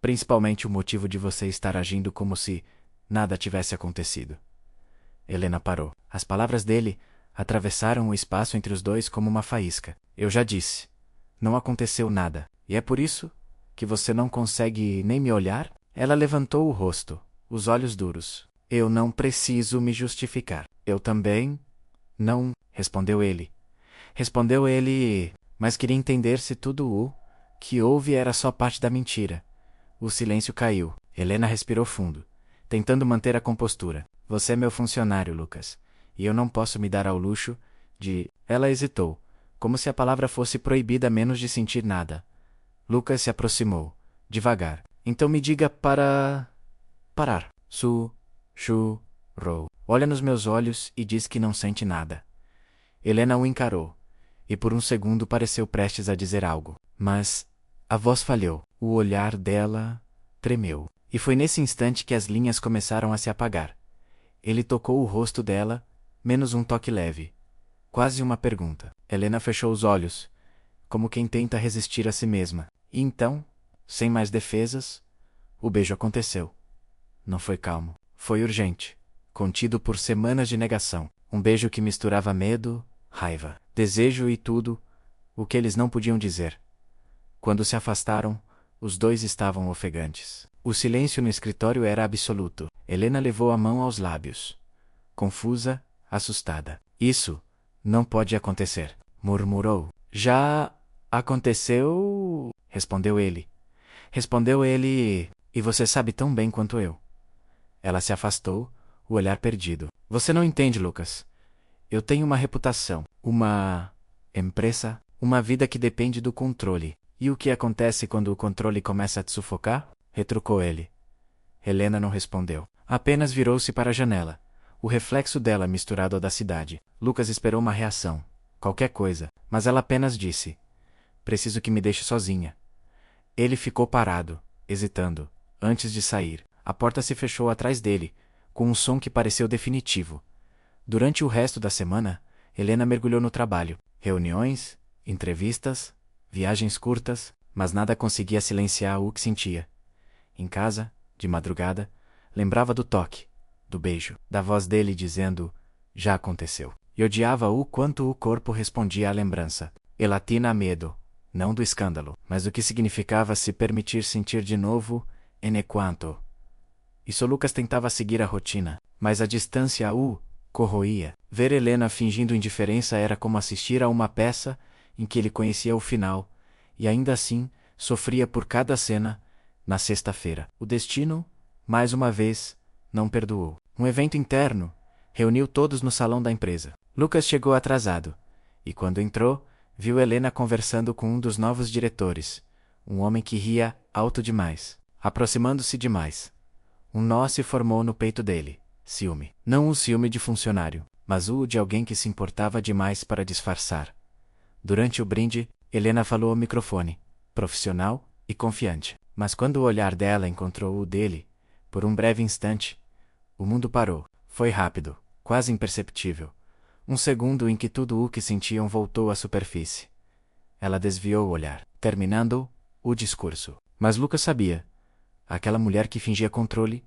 principalmente o motivo de você estar agindo como se nada tivesse acontecido. Helena parou. As palavras dele atravessaram o espaço entre os dois como uma faísca. Eu já disse. Não aconteceu nada. E é por isso que você não consegue nem me olhar? Ela levantou o rosto, os olhos duros. Eu não preciso me justificar. Eu também não, respondeu ele. Mas queria entender se tudo o que houve era só parte da mentira. O silêncio caiu. Helena respirou fundo, tentando manter a compostura. Você é meu funcionário, Lucas, e eu não posso me dar ao luxo de... Ela hesitou, como se a palavra fosse proibida a menos de sentir nada. Lucas se aproximou, devagar. Então me diga para... parar. Sussurrou. Olha nos meus olhos e diz que não sente nada. Helena o encarou, e por um segundo pareceu prestes a dizer algo. Mas a voz falhou. O olhar dela tremeu. E foi nesse instante que as linhas começaram a se apagar. Ele tocou o rosto dela, menos um toque leve. Quase uma pergunta. Helena fechou os olhos, como quem tenta resistir a si mesma. E então, sem mais defesas, o beijo aconteceu. Não foi calmo. Foi urgente, contido por semanas de negação. Um beijo que misturava medo, raiva, desejo e tudo o que eles não podiam dizer. Quando se afastaram, os dois estavam ofegantes. O silêncio no escritório era absoluto. Helena levou a mão aos lábios. Confusa, assustada. Isso não pode acontecer, murmurou. Já aconteceu, respondeu ele. E você sabe tão bem quanto eu. Ela se afastou, o olhar perdido. Você não entende, Lucas. Eu tenho uma reputação, uma empresa, uma vida que depende do controle. E o que acontece quando o controle começa a te sufocar? Retrucou ele. Helena não respondeu. Apenas virou-se para a janela. O reflexo dela misturado ao da cidade. Lucas esperou uma reação. Qualquer coisa. Mas ela apenas disse: preciso que me deixe sozinha. Ele ficou parado, hesitando. Antes de sair, a porta se fechou atrás dele, com um som que pareceu definitivo. Durante o resto da semana, Helena mergulhou no trabalho. Reuniões, entrevistas, viagens curtas, mas nada conseguia silenciar o que sentia. Em casa, de madrugada, lembrava do toque, do beijo, da voz dele dizendo: já aconteceu. E odiava o quanto o corpo respondia à lembrança. Elatina a medo, não do escândalo, mas do que significava se permitir sentir de novo, enequanto. Isso Lucas tentava seguir a rotina, mas a distância o corroía. Ver Helena fingindo indiferença era como assistir a uma peça em que ele conhecia o final, e ainda assim sofria por cada cena. Na sexta-feira, o destino, mais uma vez, não perdoou. Um evento interno reuniu todos no salão da empresa. Lucas chegou atrasado, e quando entrou, viu Helena conversando com um dos novos diretores, um homem que ria alto demais, aproximando-se demais. Um nó se formou no peito dele. Ciúme. Não o ciúme de funcionário, mas o de alguém que se importava demais para disfarçar. Durante o brinde, Helena falou ao microfone, profissional e confiante. Mas quando o olhar dela encontrou o dele, por um breve instante, o mundo parou. Foi rápido, quase imperceptível. Um segundo em que tudo o que sentiam voltou à superfície. Ela desviou o olhar, terminando o discurso. Mas Lucas sabia. Aquela mulher que fingia controle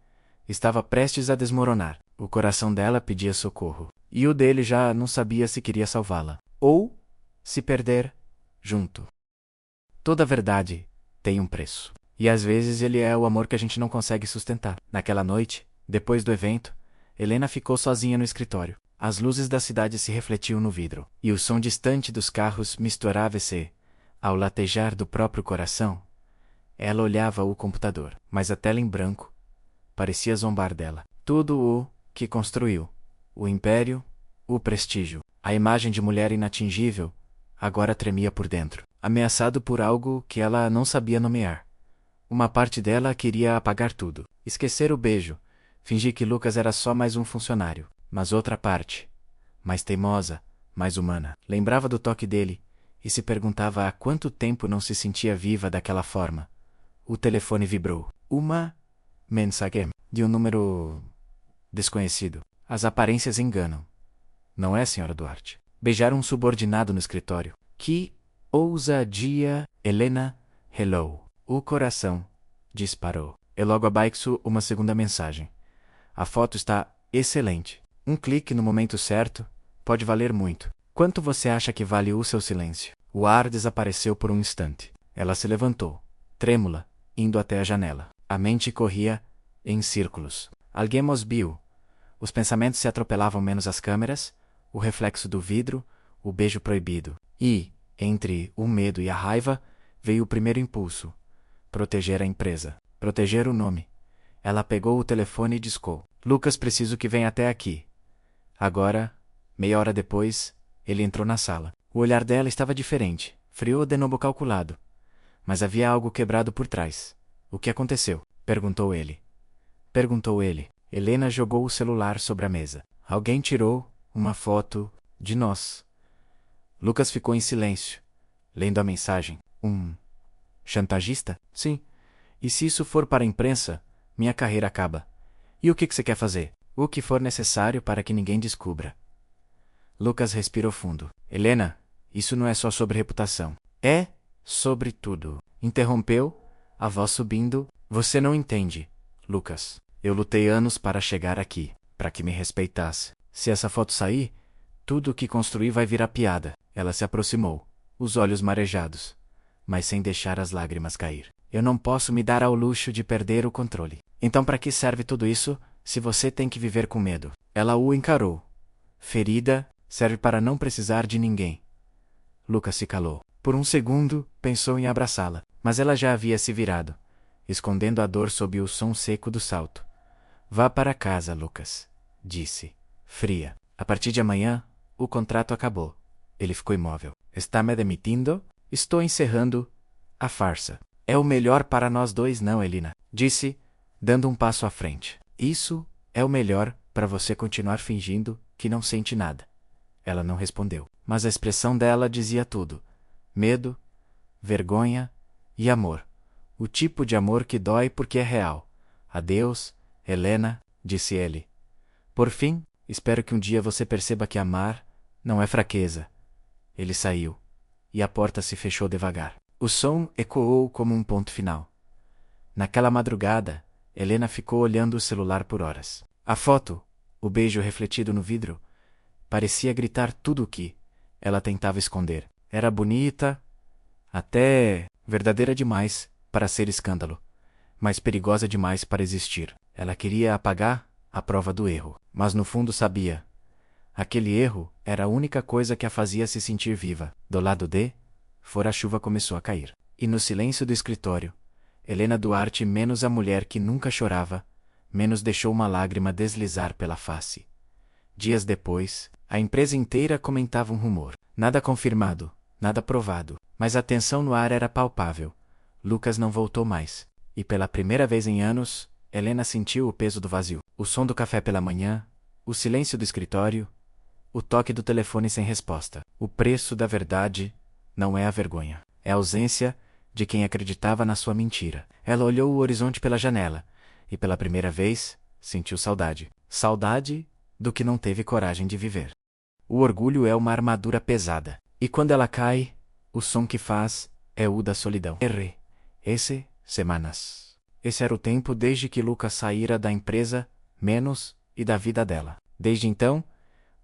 estava prestes a desmoronar. O coração dela pedia socorro. E o dele já não sabia se queria salvá-la. Ou se perder junto. Toda verdade tem um preço. E às vezes ele é o amor que a gente não consegue sustentar. Naquela noite, depois do evento, Helena ficou sozinha no escritório. As luzes da cidade se refletiam no vidro, e o som distante dos carros misturava-se ao latejar do próprio coração. Ela olhava o computador, mas a tela em branco parecia zombar dela. Tudo o que construiu, o império, o prestígio, a imagem de mulher inatingível, agora tremia por dentro, ameaçado por algo que ela não sabia nomear. Uma parte dela queria apagar tudo, esquecer o beijo, fingir que Lucas era só mais um funcionário. Mas outra parte, mais teimosa, mais humana, lembrava do toque dele e se perguntava há quanto tempo não se sentia viva daquela forma. O telefone vibrou. Uma mensagem de um número desconhecido. As aparências enganam. Não é, Sra. Duarte? Beijar um subordinado no escritório. Que ousadia! Helena, hello. O coração disparou. E logo abaixo uma segunda mensagem. A foto está excelente. Um clique no momento certo pode valer muito. Quanto você acha que vale o seu silêncio? O ar desapareceu por um instante. Ela se levantou, trêmula, indo até a janela. A mente corria em círculos. Alguém os viu. Os pensamentos se atropelavam menos as câmeras, o reflexo do vidro, o beijo proibido. E, entre o medo e a raiva, veio o primeiro impulso. Proteger a empresa. Proteger o nome. Ela pegou o telefone e discou. Lucas, preciso que venha até aqui. Agora, meia hora depois, ele entrou na sala. O olhar dela estava diferente, frio de novo calculado. Mas havia algo quebrado por trás. O que aconteceu? Perguntou ele. Perguntou ele. Helena jogou o celular sobre a mesa. Alguém tirou uma foto de nós. Lucas ficou em silêncio, lendo a mensagem. Chantagista? Sim. E se isso for para a imprensa, minha carreira acaba. E o que você quer fazer? O que for necessário para que ninguém descubra. Lucas respirou fundo. Helena, isso não é só sobre reputação. É sobre tudo. Interrompeu, a voz subindo. Você não entende, Lucas. Eu lutei anos para chegar aqui, para que me respeitasse. Se essa foto sair, tudo o que construí vai virar piada. Ela se aproximou, os olhos marejados, mas sem deixar as lágrimas cair. Eu não posso me dar ao luxo de perder o controle. Então para que serve tudo isso, se você tem que viver com medo? Ela o encarou. Ferida, serve para não precisar de ninguém. Lucas se calou. Por um segundo, pensou em abraçá-la, mas ela já havia se virado, escondendo a dor sob o som seco do salto. Vá para casa, Lucas, disse, fria. A partir de amanhã, o contrato acabou. Ele ficou imóvel. Está me demitindo? Estou encerrando a farsa. É o melhor para nós dois, não, Helena? Disse, dando um passo à frente. Isso é o melhor para você continuar fingindo que não sente nada. Ela não respondeu, mas a expressão dela dizia tudo. Medo, vergonha e amor. O tipo de amor que dói porque é real. Adeus, Helena, disse ele. Por fim, espero que um dia você perceba que amar não é fraqueza. Ele saiu, e a porta se fechou devagar. O som ecoou como um ponto final. Naquela madrugada, Helena ficou olhando o celular por horas. A foto, o beijo refletido no vidro, parecia gritar tudo o que ela tentava esconder. Era bonita, até verdadeira demais para ser escândalo, mas perigosa demais para existir. Ela queria apagar a prova do erro, mas no fundo sabia. Aquele erro era a única coisa que a fazia se sentir viva. Do lado de fora a chuva começou a cair. E no silêncio do escritório, Helena Duarte, menos a mulher que nunca chorava, menos deixou uma lágrima deslizar pela face. Dias depois, a empresa inteira comentava um rumor. Nada confirmado, nada provado, mas a tensão no ar era palpável. Lucas não voltou mais. E pela primeira vez em anos, Helena sentiu o peso do vazio. O som do café pela manhã, o silêncio do escritório, o toque do telefone sem resposta. O preço da verdade não é a vergonha. É a ausência de quem acreditava na sua mentira. Ela olhou o horizonte pela janela e pela primeira vez sentiu saudade. Saudade do que não teve coragem de viver. O orgulho é uma armadura pesada. E quando ela cai, o som que faz é o da solidão. Semanas. Esse era o tempo desde que Lucas saíra da empresa, menos, e da vida dela. Desde então,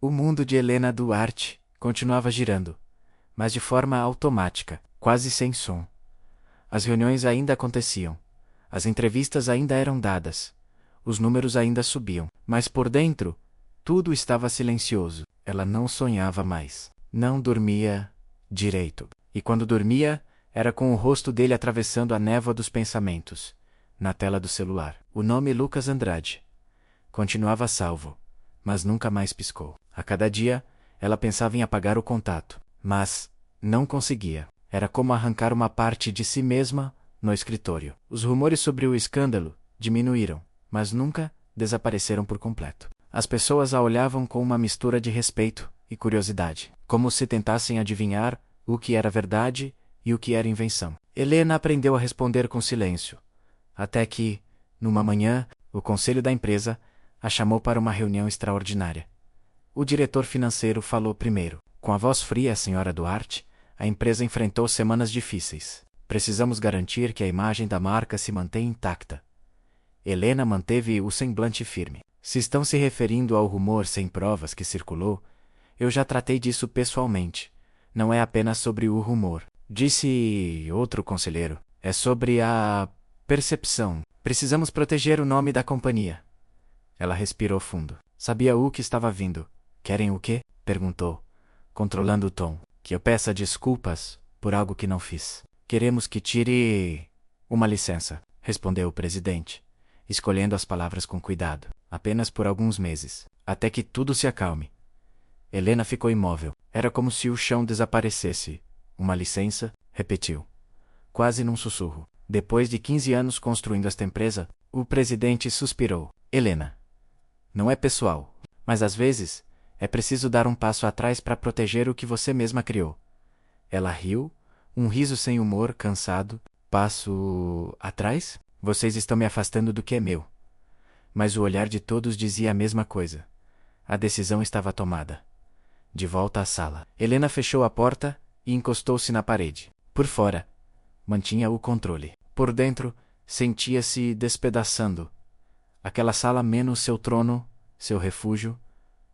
o mundo de Helena Duarte continuava girando, mas de forma automática, quase sem som. As reuniões ainda aconteciam, as entrevistas ainda eram dadas, os números ainda subiam, mas por dentro, tudo estava silencioso. Ela não sonhava mais, não dormia direito. E quando dormia, era com o rosto dele atravessando a névoa dos pensamentos, na tela do celular. O nome Lucas Andrade continuava salvo, mas nunca mais piscou. A cada dia, ela pensava em apagar o contato, mas não conseguia. Era como arrancar uma parte de si mesma no escritório. Os rumores sobre o escândalo diminuíram, mas nunca desapareceram por completo. As pessoas a olhavam com uma mistura de respeito e curiosidade, como se tentassem adivinhar o que era verdade e o que era invenção. Helena aprendeu a responder com silêncio, até que, numa manhã, o conselho da empresa a chamou para uma reunião extraordinária. O diretor financeiro falou primeiro. Com a voz fria, a senhora Duarte, a empresa enfrentou semanas difíceis. Precisamos garantir que a imagem da marca se mantém intacta. Helena manteve o semblante firme. Se estão se referindo ao rumor sem provas que circulou, eu já tratei disso pessoalmente. Não é apenas sobre o rumor, disse outro conselheiro. É sobre a percepção. Precisamos proteger o nome da companhia. Ela respirou fundo. Sabia o que estava vindo. Querem o quê? Perguntou, controlando o tom. Que eu peça desculpas por algo que não fiz. Queremos que tire uma licença, respondeu o presidente, escolhendo as palavras com cuidado. Apenas por alguns meses, até que tudo se acalme. Helena ficou imóvel. Era como se o chão desaparecesse. Uma licença, repetiu, quase num sussurro. Depois de 15 anos construindo esta empresa, O presidente suspirou. Helena. Não é pessoal. Mas às vezes, é preciso dar um passo atrás para proteger o que você mesma criou. Ela riu, um riso sem humor, cansado. Passo atrás? Vocês estão me afastando do que é meu. Mas o olhar de todos dizia a mesma coisa. A decisão estava tomada. De volta à sala. Helena fechou a porta e encostou-se na parede. Por fora, mantinha o controle. Por dentro, sentia-se despedaçando. Aquela sala menos seu trono, seu refúgio,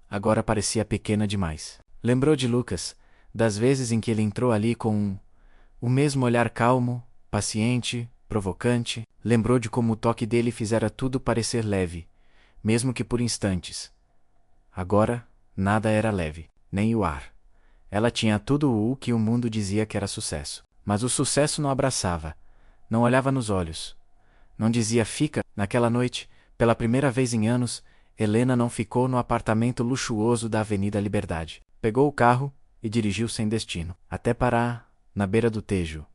agora parecia pequena demais. Lembrou de Lucas, das vezes em que ele entrou ali com o mesmo olhar calmo, paciente, provocante. Lembrou de como o toque dele fizera tudo parecer leve, mesmo que por instantes. Agora, nada era leve, nem o ar. Ela tinha tudo o que o mundo dizia que era sucesso. Mas o sucesso não abraçava, não olhava nos olhos. Não dizia fica. Naquela noite, pela primeira vez em anos, Helena não ficou no apartamento luxuoso da Avenida Liberdade. Pegou o carro e dirigiu sem destino, até parar na beira do Tejo.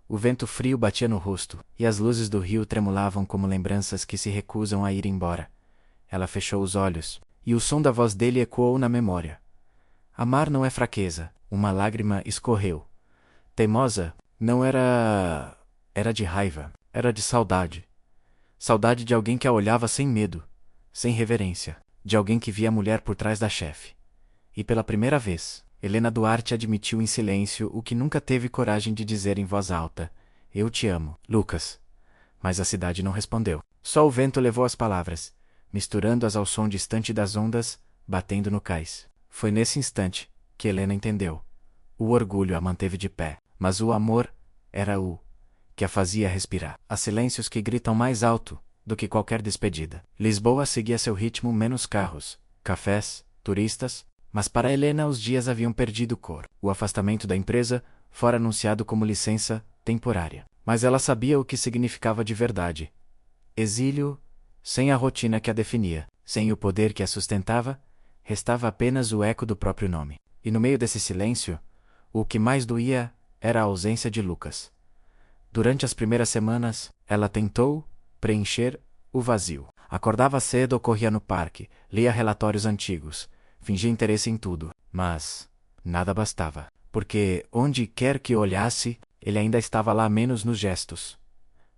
O vento frio batia no rosto, e as luzes do rio tremulavam como lembranças que se recusam a ir embora. Ela fechou os olhos, e o som da voz dele ecoou na memória. Amar não é fraqueza. Uma lágrima escorreu. Teimosa, não era... Era de raiva. Era de saudade. Saudade de alguém que a olhava sem medo, sem reverência. De alguém que via a mulher por trás da chefe. E pela primeira vez, Helena Duarte admitiu em silêncio o que nunca teve coragem de dizer em voz alta. Eu te amo, Lucas. Mas a cidade não respondeu. Só o vento levou as palavras, misturando-as ao som distante das ondas, batendo no cais. Foi nesse instante que Helena entendeu. O orgulho a manteve de pé, mas o amor era o que a fazia respirar. Há silêncios que gritam mais alto do que qualquer despedida. Lisboa seguia seu ritmo, menos carros, cafés, turistas, mas para Helena os dias haviam perdido cor. O afastamento da empresa fora anunciado como licença temporária. Mas ela sabia o que significava de verdade. Exílio, sem a rotina que a definia, sem o poder que a sustentava, restava apenas o eco do próprio nome. E no meio desse silêncio, o que mais doía era a ausência de Lucas. Durante as primeiras semanas, ela tentou preencher o vazio. Acordava cedo ou corria no parque, lia relatórios antigos, fingia interesse em tudo. Mas nada bastava, porque onde quer que olhasse, ele ainda estava lá, menos nos gestos,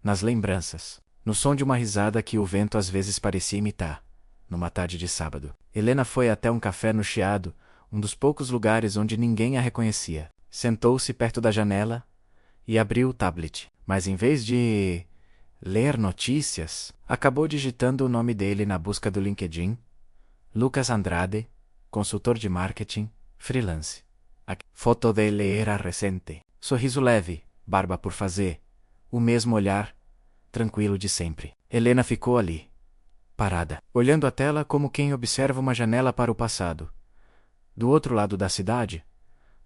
nas lembranças, no som de uma risada que o vento às vezes parecia imitar. Numa tarde de sábado, Helena foi até um café no Chiado, um dos poucos lugares onde ninguém a reconhecia. Sentou-se perto da janela e abriu o tablet, mas em vez de ler notícias, acabou digitando o nome dele na busca do LinkedIn. Lucas Andrade, consultor de marketing, freelance. A foto dele era recente. Sorriso leve, barba por fazer, o mesmo olhar, tranquilo de sempre. Helena ficou ali, parada, olhando a tela como quem observa uma janela para o passado. Do outro lado da cidade,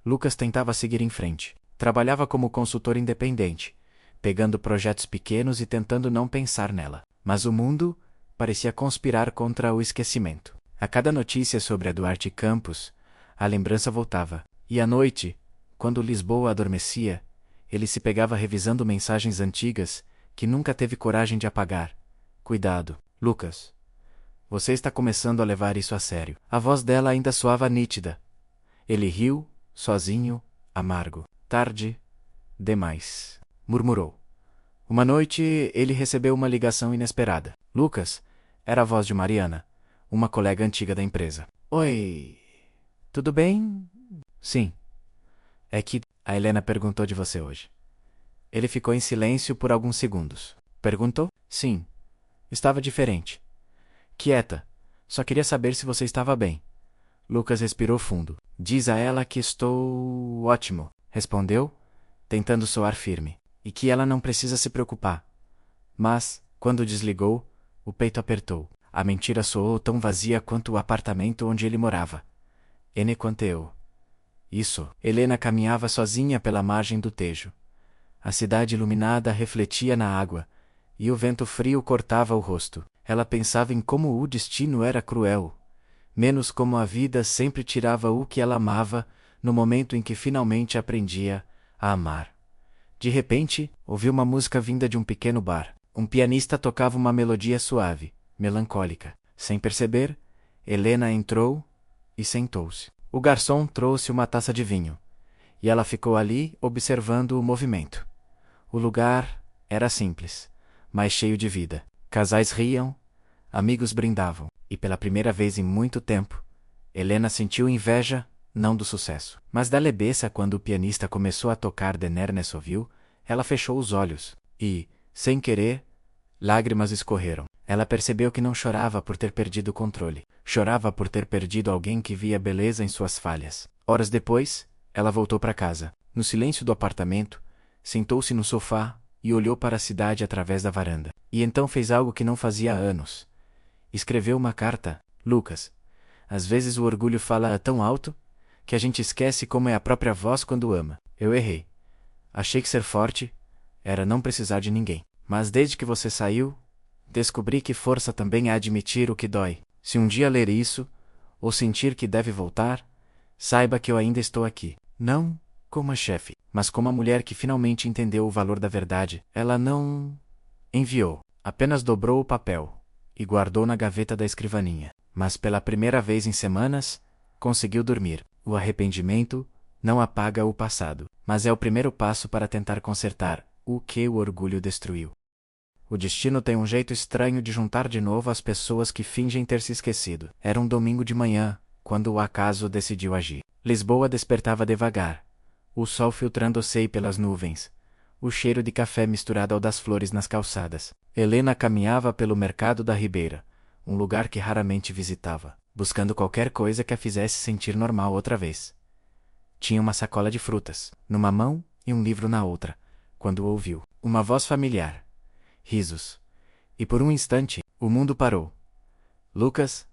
Lucas tentava seguir em frente. Trabalhava como consultor independente, pegando projetos pequenos e tentando não pensar nela. Mas o mundo parecia conspirar contra o esquecimento. A cada notícia sobre a Duarte Campos, a lembrança voltava. E à noite, quando Lisboa adormecia, ele se pegava revisando mensagens antigas que nunca teve coragem de apagar. Cuidado, Lucas. Você está começando a levar isso a sério. A voz dela ainda soava nítida. Ele riu, sozinho, amargo. Tarde demais, murmurou. Uma noite, ele recebeu uma ligação inesperada. Lucas, era a voz de Mariana, uma colega antiga da empresa. Oi, tudo bem? Sim. É que a Helena perguntou de você hoje. Ele ficou em silêncio por alguns segundos. Perguntou? Sim. Estava diferente. Quieta. Só queria saber se você estava bem. Lucas respirou fundo. Diz a ela que estou ótimo, respondeu, tentando soar firme, e que ela não precisa se preocupar. Mas, quando desligou, o peito apertou. A mentira soou tão vazia quanto o apartamento onde ele morava. Ene quanto eu. Isso. Helena caminhava sozinha pela margem do Tejo. A cidade iluminada refletia na água, e o vento frio cortava o rosto. Ela pensava em como o destino era cruel, menos como a vida sempre tirava o que ela amava no momento em que finalmente aprendia a amar. De repente, ouviu uma música vinda de um pequeno bar. Um pianista tocava uma melodia suave, melancólica. Sem perceber, Helena entrou e sentou-se. O garçom trouxe uma taça de vinho, e ela ficou ali observando o movimento. O lugar era simples, mas cheio de vida. Casais riam, amigos brindavam, e pela primeira vez em muito tempo, Helena sentiu inveja, não do sucesso, mas da leveza. Quando o pianista começou a tocar De Nernest ouviu, ela fechou os olhos, e, sem querer, lágrimas escorreram. Ela percebeu que não chorava por ter perdido o controle. Chorava por ter perdido alguém que via beleza em suas falhas. Horas depois, ela voltou para casa. No silêncio do apartamento, sentou-se no sofá e olhou para a cidade através da varanda. E então fez algo que não fazia há anos. Escreveu uma carta. Lucas, às vezes o orgulho fala tão alto que a gente esquece como é a própria voz quando ama. Eu errei. Achei que ser forte era não precisar de ninguém. Mas desde que você saiu, descobri que força também é admitir o que dói. Se um dia ler isso, ou sentir que deve voltar, saiba que eu ainda estou aqui. Não como a chefe, mas como a mulher que finalmente entendeu o valor da verdade. Ela não enviou, apenas dobrou o papel e guardou na gaveta da escrivaninha. Mas pela primeira vez em semanas, conseguiu dormir. O arrependimento não apaga o passado, mas é o primeiro passo para tentar consertar o que o orgulho destruiu. O destino tem um jeito estranho de juntar de novo as pessoas que fingem ter se esquecido. Era um domingo de manhã, quando o acaso decidiu agir. Lisboa despertava devagar, o sol filtrando-se pelas nuvens, o cheiro de café misturado ao das flores nas calçadas. Helena caminhava pelo mercado da Ribeira, um lugar que raramente visitava, buscando qualquer coisa que a fizesse sentir normal outra vez. Tinha uma sacola de frutas numa mão e um livro na outra, quando ouviu uma voz familiar. Risos. E por um instante, o mundo parou. Lucas?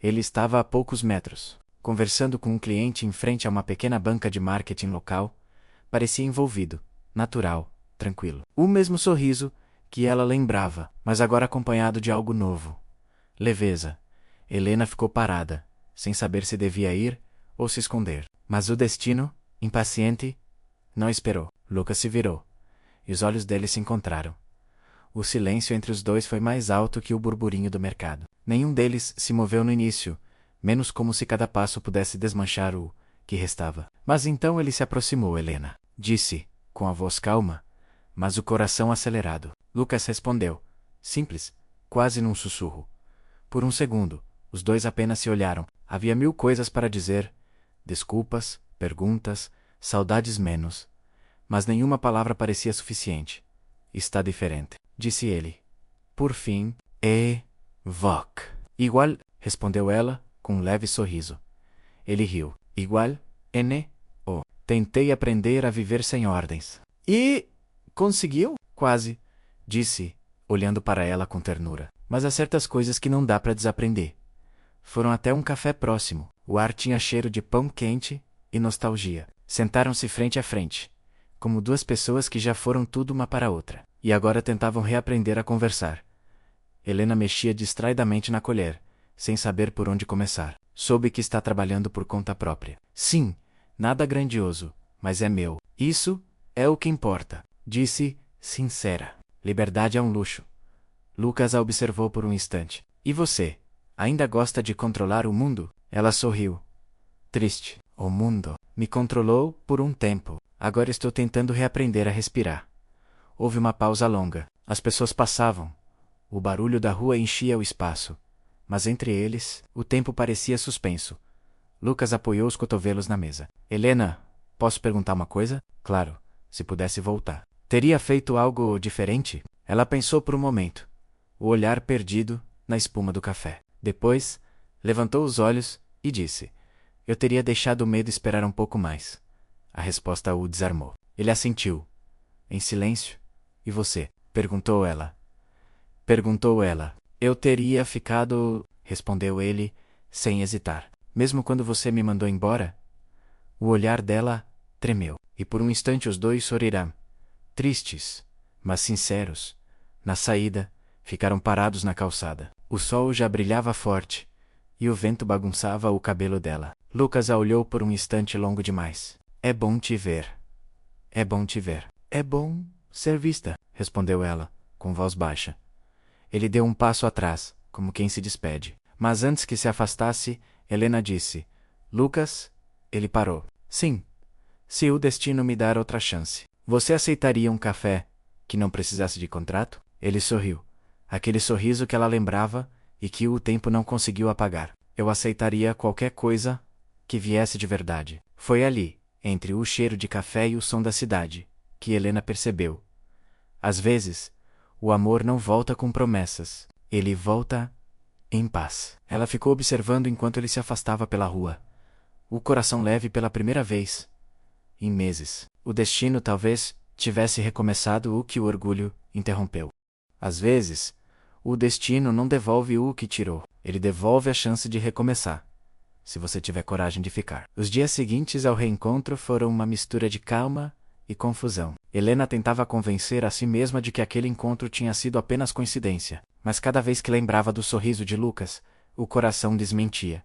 Ele estava a poucos metros, conversando com um cliente em frente a uma pequena banca de marketing local. Parecia envolvido, natural, tranquilo. O mesmo sorriso que ela lembrava, mas agora acompanhado de algo novo. Leveza. Helena ficou parada, sem saber se devia ir ou se esconder. Mas o destino, impaciente, não esperou. Lucas se virou, e os olhos dele se encontraram. O silêncio entre os dois foi mais alto que o burburinho do mercado. Nenhum deles se moveu no início, menos como se cada passo pudesse desmanchar o que restava. Mas então ele se aproximou. Helena disse, com a voz calma, mas o coração acelerado. Lucas respondeu, simples, quase num sussurro. Por um segundo, os dois apenas se olharam. Havia mil coisas para dizer, desculpas, perguntas, saudades menos. Mas nenhuma palavra parecia suficiente. Está diferente, disse ele. Por fim, Voc. Igual, respondeu ela, com um leve sorriso. Ele riu. Igual, N.O. Tentei aprender a viver sem ordens. E conseguiu? Quase, disse, olhando para ela com ternura. Mas há certas coisas que não dá para desaprender. Foram até um café próximo. O ar tinha cheiro de pão quente e nostalgia. Sentaram-se frente a frente, como duas pessoas que já foram tudo uma para a outra, e agora tentavam reaprender a conversar. Helena mexia distraidamente na colher, sem saber por onde começar. Soube que está trabalhando por conta própria. Sim, nada grandioso, mas é meu. Isso é o que importa, disse, sincera. Liberdade é um luxo. Lucas a observou por um instante. E você, ainda gosta de controlar o mundo? Ela sorriu. Triste. O mundo me controlou por um tempo. Agora estou tentando reaprender a respirar. Houve uma pausa longa. As pessoas passavam. O barulho da rua enchia o espaço. Mas entre eles, o tempo parecia suspenso. Lucas apoiou os cotovelos na mesa. Helena, posso perguntar uma coisa? Claro, se pudesse voltar. Teria feito algo diferente? Ela pensou por um momento, o olhar perdido na espuma do café. Depois, levantou os olhos e disse, eu teria deixado o medo esperar um pouco mais. A resposta o desarmou. Ele assentiu, em silêncio. E você? Perguntou ela. Eu teria ficado, respondeu ele, sem hesitar. Mesmo quando você me mandou embora? O olhar dela tremeu, e por um instante os dois sorriram. Tristes, mas sinceros. Na saída, ficaram parados na calçada. O sol já brilhava forte, e o vento bagunçava o cabelo dela. Lucas a olhou por um instante longo demais. É bom te ver. É bom te ver. É bom ser vista, respondeu ela, com voz baixa. Ele deu um passo atrás, como quem se despede. Mas antes que se afastasse, Helena disse: Lucas. Ele parou. Sim. Se o destino me dar outra chance. Você aceitaria um café que não precisasse de contrato? Ele sorriu. Aquele sorriso que ela lembrava e que o tempo não conseguiu apagar. Eu aceitaria qualquer coisa que viesse de verdade. Foi ali, entre o cheiro de café e o som da cidade, que Helena percebeu. Às vezes, o amor não volta com promessas. Ele volta em paz. Ela ficou observando enquanto ele se afastava pela rua. O coração leve pela primeira vez em meses. O destino talvez tivesse recomeçado o que o orgulho interrompeu. Às vezes, o destino não devolve o que tirou. Ele devolve a chance de recomeçar, se você tiver coragem de ficar. Os dias seguintes ao reencontro foram uma mistura de calma e confusão. Helena tentava convencer a si mesma de que aquele encontro tinha sido apenas coincidência, mas cada vez que lembrava do sorriso de Lucas, o coração desmentia.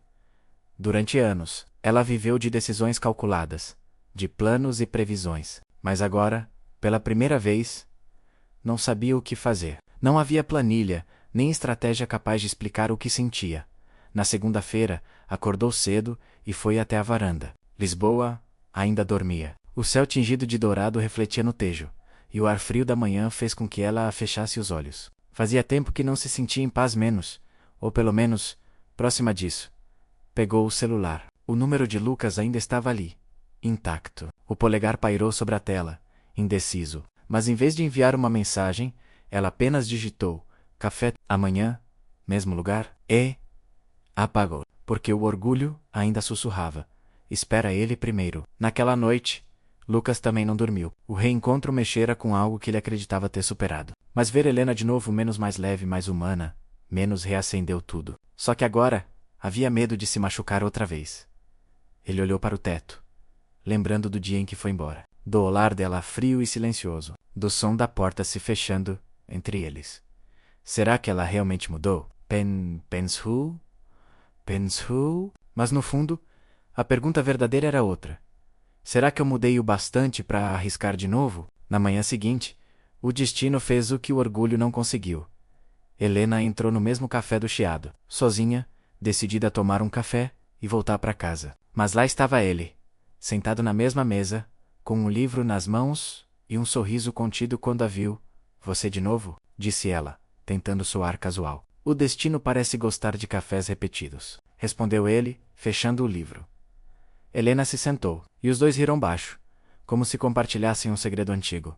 Durante anos, ela viveu de decisões calculadas, de planos e previsões, mas agora, pela primeira vez, não sabia o que fazer. Não havia planilha, nem estratégia capaz de explicar o que sentia. Na segunda-feira, acordou cedo e foi até a varanda. Lisboa ainda dormia. O céu tingido de dourado refletia no tejo, e o ar frio da manhã fez com que ela fechasse os olhos. Fazia tempo que não se sentia em paz menos, ou pelo menos, próxima disso. Pegou o celular. O número de Lucas ainda estava ali, intacto. O polegar pairou sobre a tela, indeciso. Mas em vez de enviar uma mensagem, ela apenas digitou: café, amanhã, mesmo lugar, e apagou, porque o orgulho ainda sussurrava: espera ele primeiro. Naquela noite, Lucas também não dormiu. O reencontro mexera com algo que ele acreditava ter superado. Mas ver Helena de novo menos mais leve, mais humana, menos reacendeu tudo. Só que agora, havia medo de se machucar outra vez. Ele olhou para o teto, lembrando do dia em que foi embora. Do olhar dela frio e silencioso, do som da porta se fechando entre eles. Será que ela realmente mudou? Pensou? Mas no fundo, a pergunta verdadeira era outra. Será que eu mudei o bastante para arriscar de novo? Na manhã seguinte, o destino fez o que o orgulho não conseguiu. Helena entrou no mesmo café do Chiado, sozinha, decidida a tomar um café e voltar para casa. Mas lá estava ele, sentado na mesma mesa, com um livro nas mãos e um sorriso contido quando a viu. Você de novo? Disse ela, tentando soar casual. O destino parece gostar de cafés repetidos, respondeu ele, fechando o livro. Helena se sentou, e os dois riram baixo, como se compartilhassem um segredo antigo.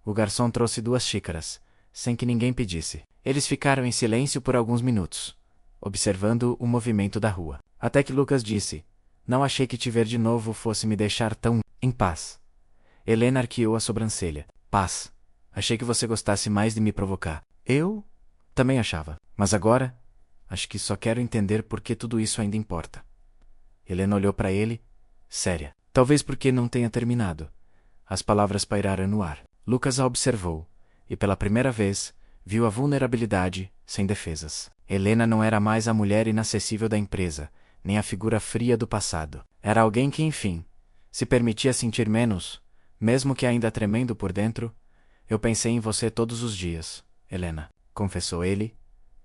O garçom trouxe 2 xícaras, sem que ninguém pedisse. Eles ficaram em silêncio por alguns minutos, observando o movimento da rua. Até que Lucas disse: não achei que te ver de novo fosse me deixar tão em paz. Helena arqueou a sobrancelha. Paz. Achei que você gostasse mais de me provocar. Eu também achava. Mas agora, acho que só quero entender por que tudo isso ainda importa. Helena olhou para ele, séria. Talvez porque não tenha terminado. As palavras pairaram no ar. Lucas a observou, e pela primeira vez, viu a vulnerabilidade, sem defesas. Helena não era mais a mulher inacessível da empresa, nem a figura fria do passado. Era alguém que, enfim, se permitia sentir menos, mesmo que ainda tremendo por dentro. Eu pensei em você todos os dias, Helena, confessou ele,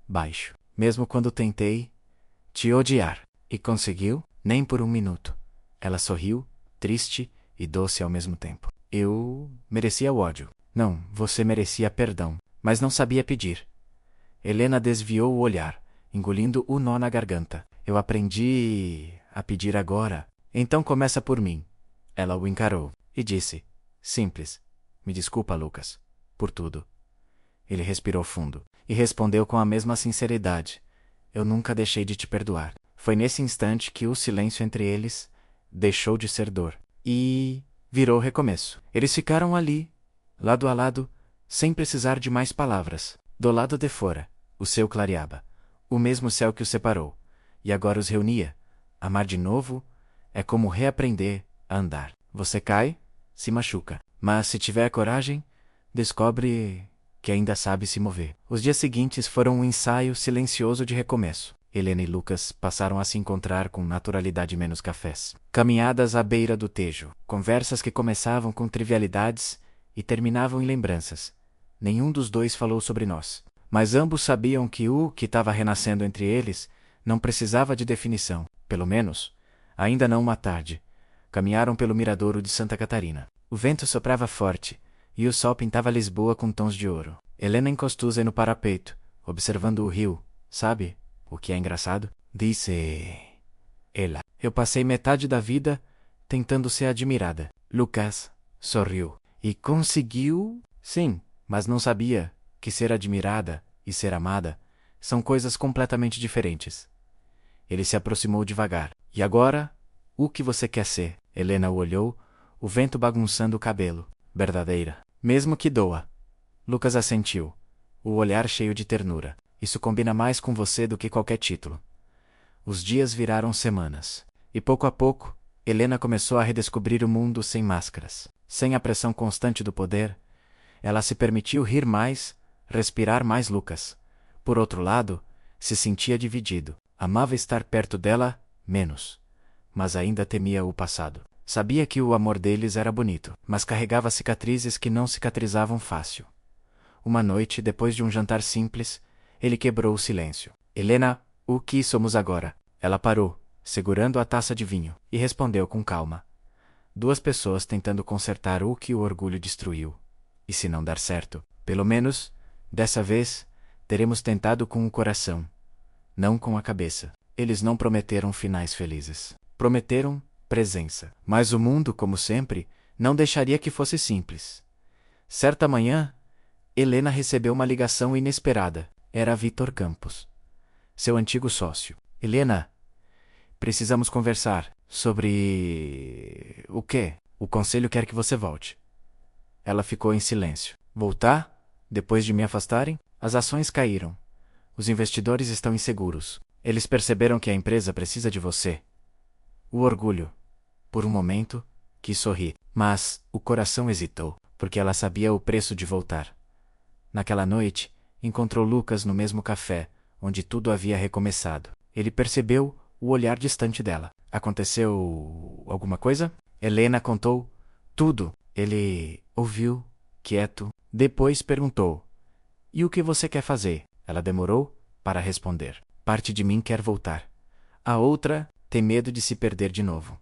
baixo. Mesmo quando tentei te odiar. E conseguiu? Nem por um minuto. Ela sorriu, triste e doce ao mesmo tempo. Eu merecia o ódio. Não, você merecia perdão, mas não sabia pedir. Helena desviou o olhar, engolindo o nó na garganta. Eu aprendi a pedir agora. Então começa por mim. Ela o encarou e disse, simples: me desculpa, Lucas, por tudo. Ele respirou fundo e respondeu com a mesma sinceridade: eu nunca deixei de te perdoar. Foi nesse instante que o silêncio entre eles deixou de ser dor e virou recomeço. Eles ficaram ali, lado a lado, sem precisar de mais palavras. Do lado de fora, o céu clareava, o mesmo céu que os separou, e agora os reunia. Amar de novo é como reaprender a andar. Você cai, se machuca, mas se tiver coragem, descobre que ainda sabe se mover. Os dias seguintes foram um ensaio silencioso de recomeço. Helena e Lucas passaram a se encontrar com naturalidade menos cafés. Caminhadas à beira do tejo, conversas que começavam com trivialidades e terminavam em lembranças. nenhum dos dois falou sobre nós. Mas ambos sabiam que o que estava renascendo entre eles não precisava de definição, pelo menos, ainda não uma tarde. Caminharam pelo miradouro de Santa Catarina. O vento soprava forte, e o sol pintava Lisboa com tons de ouro. Helena encostou-se no parapeito, observando o rio. Sabe o que é engraçado? Disse ela. Eu passei metade da vida tentando ser admirada. Lucas sorriu. E conseguiu? Sim, mas não sabia que ser admirada e ser amada são coisas completamente diferentes. Ele se aproximou devagar. E agora? O que você quer ser? Helena o olhou, o vento bagunçando o cabelo. Verdadeira. Mesmo que doa. Lucas assentiu, o olhar cheio de ternura. Isso combina mais com você do que qualquer título. Os dias viraram semanas. E pouco a pouco, Helena começou a redescobrir o mundo sem máscaras. Sem a pressão constante do poder, ela se permitiu rir mais, respirar mais Lucas. Por outro lado, se sentia dividido. Amava estar perto dela, menos. Mas ainda temia o passado. Sabia que o amor deles era bonito, mas carregava cicatrizes que não cicatrizavam fácil. Uma noite, depois de um jantar simples, ele quebrou o silêncio. Helena, o que somos agora? Ela parou, segurando a taça de vinho, e respondeu com calma. Duas pessoas tentando consertar o que o orgulho destruiu. E se não dar certo, pelo menos, dessa vez, teremos tentado com o coração, não com a cabeça. Eles não prometeram finais felizes. Prometeram presença. Mas o mundo, como sempre, não deixaria que fosse simples. Certa manhã, Helena recebeu uma ligação inesperada. Era Vitor Campos, seu antigo sócio. Helena, precisamos conversar sobre... O quê? O conselho quer que você volte. Ela ficou em silêncio. Voltar? Depois de me afastarem? As ações caíram. Os investidores estão inseguros. Eles perceberam que a empresa precisa de você. O orgulho, por um momento, quis sorrir, mas o coração hesitou, porque ela sabia o preço de voltar. Naquela noite, encontrou Lucas no mesmo café, onde tudo havia recomeçado. Ele percebeu o olhar distante dela. Aconteceu alguma coisa? Helena contou tudo. Ele ouviu, quieto. Depois perguntou: E o que você quer fazer? Ela demorou para responder. Parte de mim quer voltar. A outra tem medo de se perder de novo.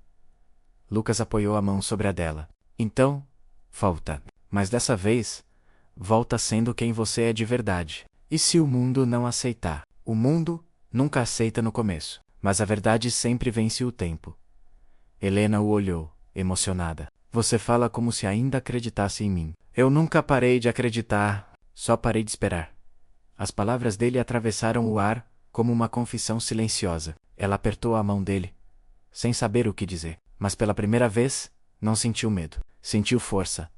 Lucas apoiou a mão sobre a dela. Então, volta. Mas dessa vez, volta sendo quem você é de verdade. E se o mundo não aceitar? O mundo nunca aceita no começo, mas a verdade sempre vence o tempo. Helena o olhou, emocionada. Você fala como se ainda acreditasse em mim. Eu nunca parei de acreditar, só parei de esperar. As palavras dele atravessaram o ar como uma confissão silenciosa. Ela apertou a mão dele, sem saber o que dizer. Mas pela primeira vez, não sentiu medo. Sentiu força.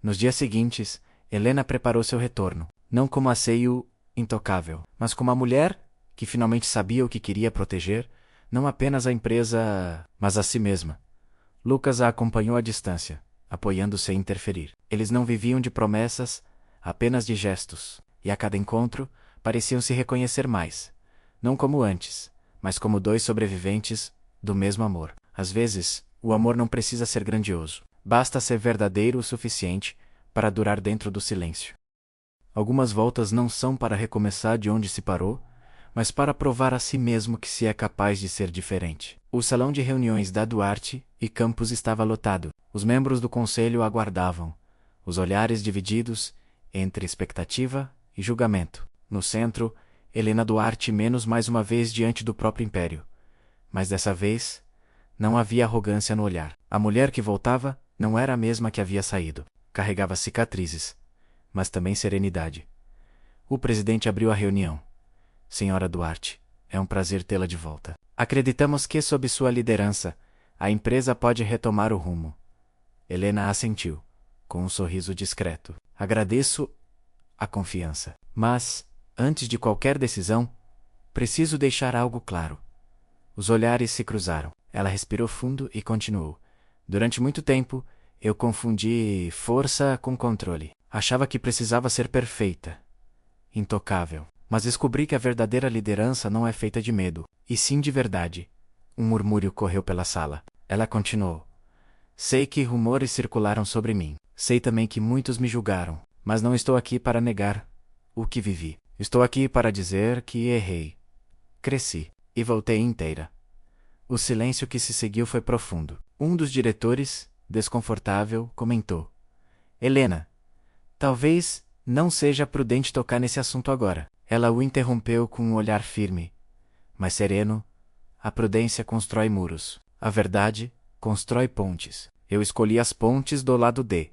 Nos dias seguintes, Helena preparou seu retorno. Não como a seio intocável, mas como a mulher que finalmente sabia o que queria proteger, não apenas a empresa, mas a si mesma. Lucas a acompanhou à distância, apoiando-se sem interferir. Eles não viviam de promessas, apenas de gestos, e a cada encontro pareciam se reconhecer mais. Não como antes, mas como dois sobreviventes do mesmo amor. Às vezes, o amor não precisa ser grandioso. Basta ser verdadeiro o suficiente para durar dentro do silêncio. Algumas voltas não são para recomeçar de onde se parou, mas para provar a si mesmo que se é capaz de ser diferente. O salão de reuniões da Duarte e Campos estava lotado. Os membros do conselho aguardavam, os olhares divididos entre expectativa e julgamento. No centro, Helena Duarte menos mais uma vez diante do próprio império. Mas dessa vez, não havia arrogância no olhar. A mulher que voltava não era a mesma que havia saído. Carregava cicatrizes, mas também serenidade. O presidente abriu a reunião. Senhora Duarte, é um prazer tê-la de volta. Acreditamos que, sob sua liderança, a empresa pode retomar o rumo. Helena assentiu, com um sorriso discreto. Agradeço a confiança. Mas, antes de qualquer decisão, preciso deixar algo claro. Os olhares se cruzaram. Ela respirou fundo e continuou. Durante muito tempo, eu confundi força com controle. Achava que precisava ser perfeita, intocável. Mas descobri que a verdadeira liderança não é feita de medo, e sim de verdade. Um murmúrio correu pela sala. Ela continuou. Sei que rumores circularam sobre mim. Sei também que muitos me julgaram. Mas não estou aqui para negar o que vivi. Estou aqui para dizer que errei. Cresci. E voltei inteira. O silêncio que se seguiu foi profundo. Um dos diretores, desconfortável, comentou: Helena, talvez não seja prudente tocar nesse assunto agora. Ela o interrompeu com um olhar firme, mas sereno. A prudência constrói muros. A verdade constrói pontes. Eu escolhi as pontes do lado D.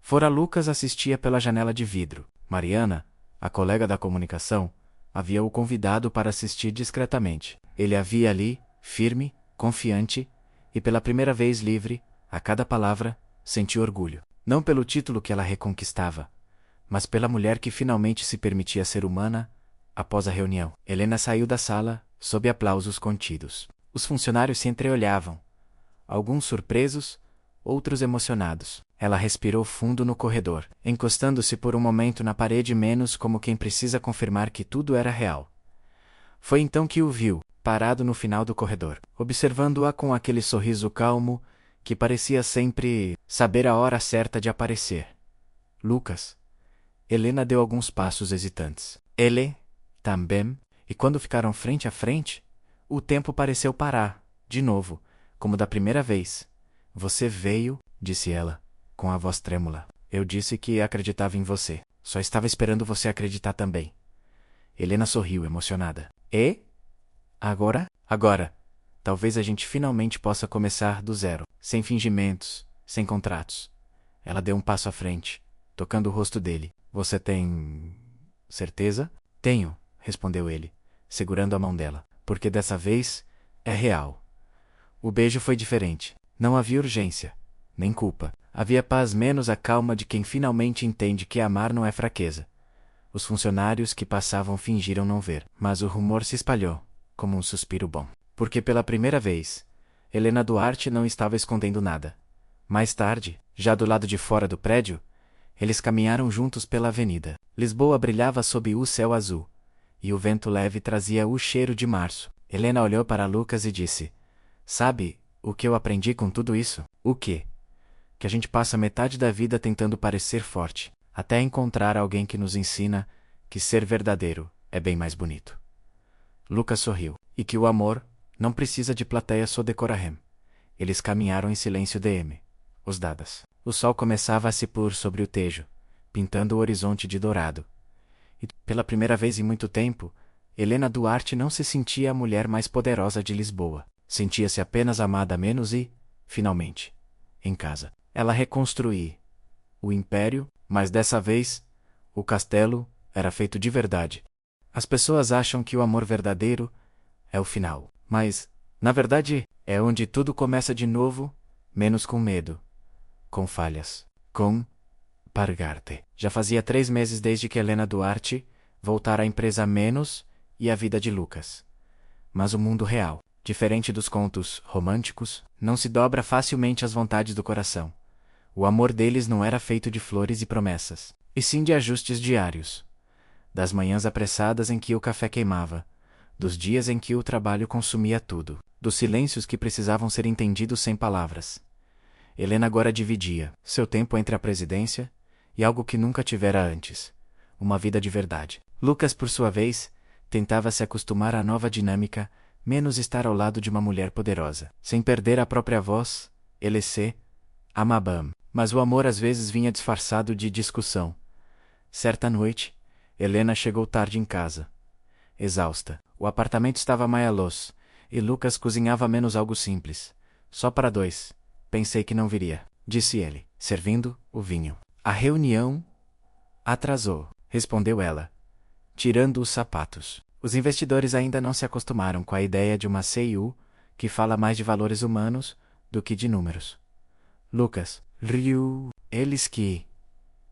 Fora Lucas assistia pela janela de vidro. Mariana, a colega da comunicação, havia o convidado para assistir discretamente. Ele a via ali, firme, confiante, e pela primeira vez livre, a cada palavra, sentiu orgulho. Não pelo título que ela reconquistava, mas pela mulher que finalmente se permitia ser humana. Após a reunião, Helena saiu da sala, sob aplausos contidos. Os funcionários se entreolhavam, alguns surpresos, outros emocionados. Ela respirou fundo no corredor, encostando-se por um momento na parede, menos como quem precisa confirmar que tudo era real. Foi então que o viu, parado no final do corredor, observando-a com aquele sorriso calmo, que parecia sempre saber a hora certa de aparecer. Lucas. Helena deu alguns passos hesitantes. Ele, também, e quando ficaram frente a frente, o tempo pareceu parar, de novo, como da primeira vez. Você veio, disse ela, com a voz trêmula. Eu disse que acreditava em você. Só estava esperando você acreditar também. Helena sorriu, emocionada. E? Agora? Agora. Talvez a gente finalmente possa começar do zero, sem fingimentos, sem contratos. Ela deu um passo à frente, tocando o rosto dele. Você tem certeza? Tenho, respondeu ele, segurando a mão dela, porque dessa vez é real. O beijo foi diferente. Não havia urgência, nem culpa. Havia paz, menos a calma de quem finalmente entende que amar não é fraqueza. Os funcionários que passavam fingiram não ver, mas o rumor se espalhou, como um suspiro bom. Porque pela primeira vez, Helena Duarte não estava escondendo nada. Mais tarde, já do lado de fora do prédio, eles caminharam juntos pela avenida. Lisboa brilhava sob o céu azul, e o vento leve trazia o cheiro de março. Helena olhou para Lucas e disse: Sabe o que eu aprendi com tudo isso? O quê? Que a gente passa metade da vida tentando parecer forte, até encontrar alguém que nos ensina que ser verdadeiro é bem mais bonito. Lucas sorriu. E que o amor não precisa de plateia só decorarem. Eles caminharam em silêncio DM. Os dadas. O sol começava a se pôr sobre o tejo, pintando o horizonte de dourado. E, pela primeira vez em muito tempo, Helena Duarte não se sentia a mulher mais poderosa de Lisboa. Sentia-se apenas amada menos e, finalmente, em casa. Ela reconstruía o império, mas dessa vez, o castelo era feito de verdade. As pessoas acham que o amor verdadeiro é o final, mas, na verdade, é onde tudo começa de novo, menos com medo, com falhas, com Pargarte. Já fazia 3 meses desde que Helena Duarte voltara à empresa menos e à vida de Lucas. Mas o mundo real, diferente dos contos românticos, não se dobra facilmente às vontades do coração. O amor deles não era feito de flores e promessas, e sim de ajustes diários. Das manhãs apressadas em que o café queimava, dos dias em que o trabalho consumia tudo, dos silêncios que precisavam ser entendidos sem palavras. Helena agora dividia seu tempo entre a presidência e algo que nunca tivera antes, uma vida de verdade. Lucas, por sua vez, tentava se acostumar à nova dinâmica, menos estar ao lado de uma mulher poderosa, sem perder a própria voz, ele se amabam. Mas o amor às vezes vinha disfarçado de discussão. Certa noite, Helena chegou tarde em casa. Exausta, o apartamento estava meia luz, e Lucas cozinhava menos algo simples. Só para 2. Pensei que não viria, disse ele, servindo o vinho. A reunião atrasou, respondeu ela, tirando os sapatos. Os investidores ainda não se acostumaram com a ideia de uma CEO que fala mais de valores humanos do que de números. Lucas riu. Eles que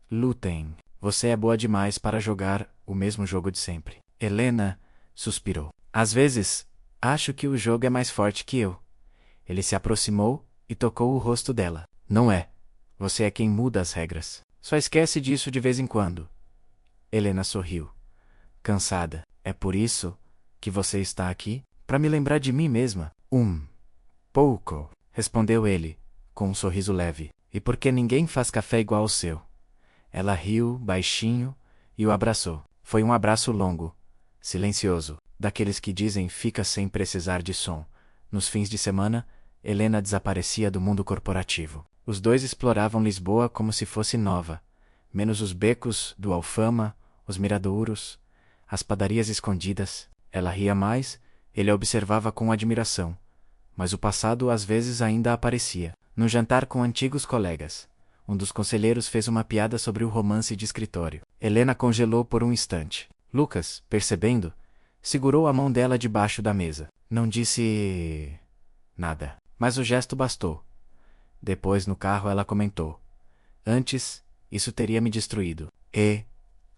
lutem. Você é boa demais para jogar o mesmo jogo de sempre. Helena suspirou. Às vezes, acho que o jogo é mais forte que eu. Ele se aproximou e tocou o rosto dela. Não é. Você é quem muda as regras. Só esquece disso de vez em quando. Helena sorriu. Cansada. É por isso que você está aqui? Para me lembrar de mim mesma. Pouco, respondeu ele, com um sorriso leve. E porque ninguém faz café igual ao seu. Ela riu, baixinho, e o abraçou. Foi um abraço longo, silencioso, daqueles que dizem fica sem precisar de som. Nos fins de semana, Helena desaparecia do mundo corporativo. Os dois exploravam Lisboa como se fosse nova, menos os becos do Alfama, os miradouros, as padarias escondidas. Ela ria mais, ele a observava com admiração. Mas o passado às vezes ainda aparecia. Num jantar com antigos colegas, um dos conselheiros fez uma piada sobre o romance de escritório. Helena congelou por um instante. Lucas, percebendo, segurou a mão dela debaixo da mesa. Não disse nada, mas o gesto bastou. Depois, no carro, ela comentou: antes, isso teria me destruído. E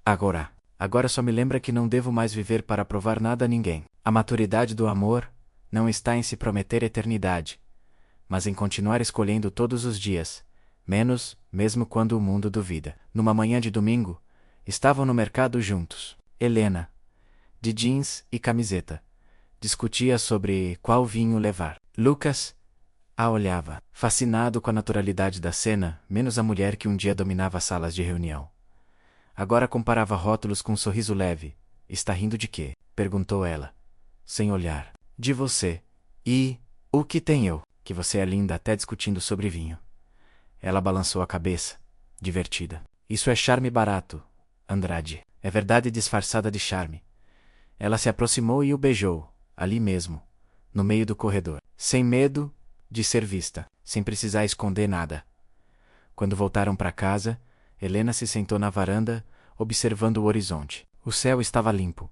agora? Agora só me lembra que não devo mais viver para provar nada a ninguém. A maturidade do amor não está em se prometer eternidade, mas em continuar escolhendo todos os dias, menos mesmo quando o mundo duvida. Numa manhã de domingo, estavam no mercado juntos. Helena, de jeans e camiseta, discutia sobre qual vinho levar. Lucas a olhava, fascinado com a naturalidade da cena, menos a mulher que um dia dominava as salas de reunião. Agora comparava rótulos com um sorriso leve. Está rindo de quê? Perguntou ela, sem olhar. De você. E o que tem eu? Que você é linda até discutindo sobre vinho. Ela balançou a cabeça, divertida. Isso é charme barato, Andrade. É verdade disfarçada de charme. Ela se aproximou e o beijou, ali mesmo, no meio do corredor, sem medo de ser vista, sem precisar esconder nada. Quando voltaram para casa, Helena se sentou na varanda, observando o horizonte. O céu estava limpo,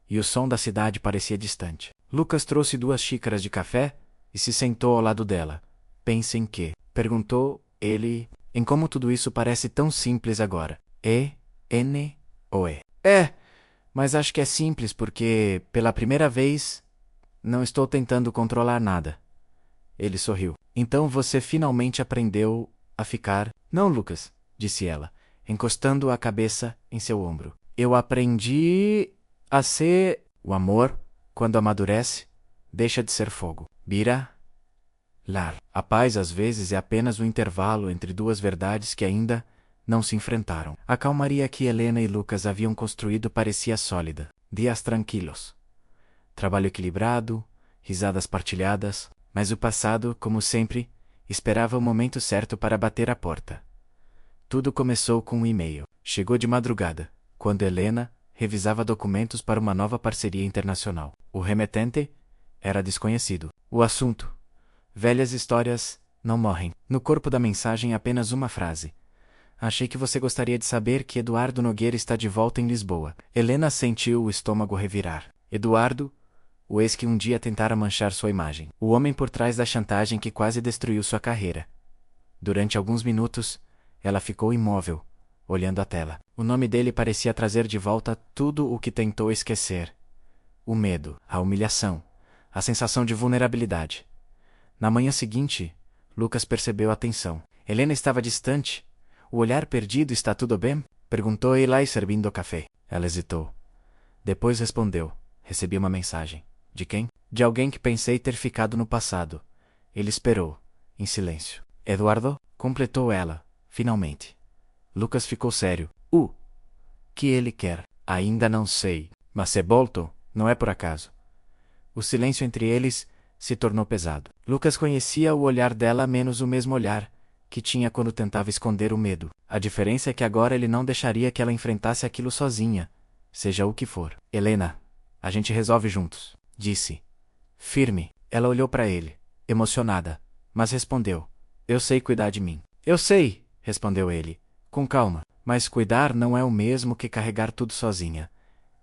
e o som da cidade parecia distante. Lucas trouxe 2 xícaras de café e se sentou ao lado dela. Pensa em quê? Perguntou ele, em como tudo isso parece tão simples agora. E-N-O-E. Mas acho que é simples porque, pela primeira vez, não estou tentando controlar nada. Ele sorriu. Então você finalmente aprendeu a ficar? Não, Lucas, disse ela, encostando a cabeça em seu ombro. Eu aprendi a ser... O amor, quando amadurece, deixa de ser fogo. Bira. Lar. A paz às vezes é apenas um intervalo entre 2 verdades que ainda não se enfrentaram. A calmaria que Helena e Lucas haviam construído parecia sólida. Dias tranquilos. Trabalho equilibrado, risadas partilhadas, mas o passado, como sempre, esperava o momento certo para bater a porta. Tudo começou com um e-mail. Chegou de madrugada, quando Helena revisava documentos para uma nova parceria internacional. O remetente era desconhecido. O assunto: velhas histórias não morrem. No corpo da mensagem apenas uma frase: achei que você gostaria de saber que Eduardo Nogueira está de volta em Lisboa. Helena sentiu o estômago revirar. Eduardo, o ex que um dia tentara manchar sua imagem. O homem por trás da chantagem que quase destruiu sua carreira. Durante alguns minutos, ela ficou imóvel, olhando a tela. O nome dele parecia trazer de volta tudo o que tentou esquecer. O medo, a humilhação, a sensação de vulnerabilidade. Na manhã seguinte, Lucas percebeu a tensão. Helena estava distante. O olhar perdido. Está tudo bem? Perguntou Eli servindo café. Ela hesitou. Depois respondeu. Recebi uma mensagem. De quem? De alguém que pensei ter ficado no passado. Ele esperou, em silêncio. Eduardo? Completou ela, finalmente. Lucas ficou sério. Que ele quer? Ainda não sei. Mas é Bolton, não é por acaso. O silêncio entre eles se tornou pesado. Lucas conhecia o olhar dela menos o mesmo olhar que tinha quando tentava esconder o medo. A diferença é que agora ele não deixaria que ela enfrentasse aquilo sozinha, seja o que for. Helena, a gente resolve juntos, disse. Firme. Ela olhou para ele, emocionada, mas respondeu. Eu sei cuidar de mim. Eu sei, respondeu ele, com calma. Mas cuidar não é o mesmo que carregar tudo sozinha.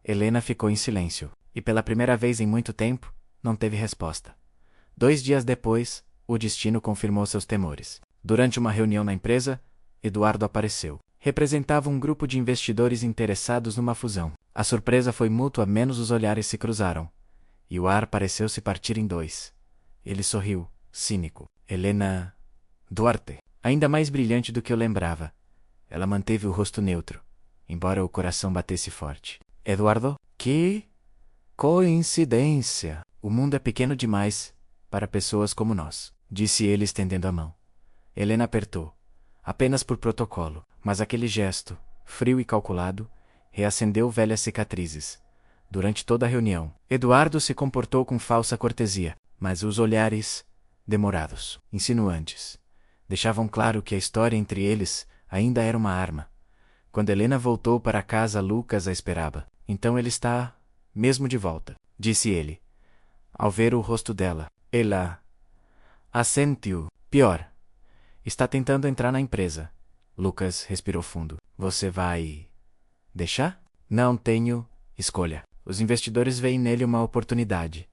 Helena ficou em silêncio, e pela primeira vez em muito tempo, não teve resposta. 2 dias depois, o destino confirmou seus temores. Durante uma reunião na empresa, Eduardo apareceu. Representava um grupo de investidores interessados numa fusão. A surpresa foi mútua, menos os olhares se cruzaram. E o ar pareceu se partir em 2. Ele sorriu, cínico. Helena Duarte, ainda mais brilhante do que eu lembrava. Ela manteve o rosto neutro, embora o coração batesse forte. Eduardo? Que coincidência! O mundo é pequeno demais para pessoas como nós, disse ele estendendo a mão. Helena apertou. apenas por protocolo, mas aquele gesto, frio e calculado, reacendeu velhas cicatrizes. Durante toda a reunião, Eduardo se comportou com falsa cortesia, mas os olhares, demorados, insinuantes, deixavam claro que a história entre eles ainda era uma arma. Quando Helena voltou para casa, Lucas a esperava. Então ele está mesmo de volta, disse ele. Ao ver o rosto dela, ela assentiu. Pior, está tentando entrar na empresa. Lucas respirou fundo. Você vai deixar? Não tenho escolha. Os investidores veem nele uma oportunidade.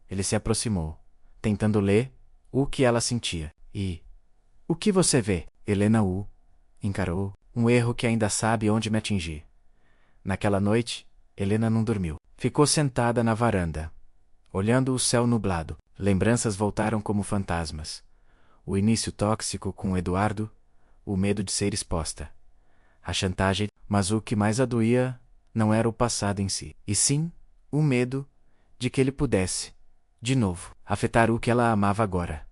Ele se aproximou, tentando ler o que ela sentia. E o que você vê? Helena o encarou. Um erro que ainda sabe onde me atingir. Naquela noite, Helena não dormiu. Ficou sentada na varanda, olhando o céu nublado. Lembranças voltaram como fantasmas. O início tóxico com Eduardo, o medo de ser exposta. A chantagem, mas o que mais a doía não era o passado em si, e sim o medo de que ele pudesse, de novo, afetar o que ela amava agora.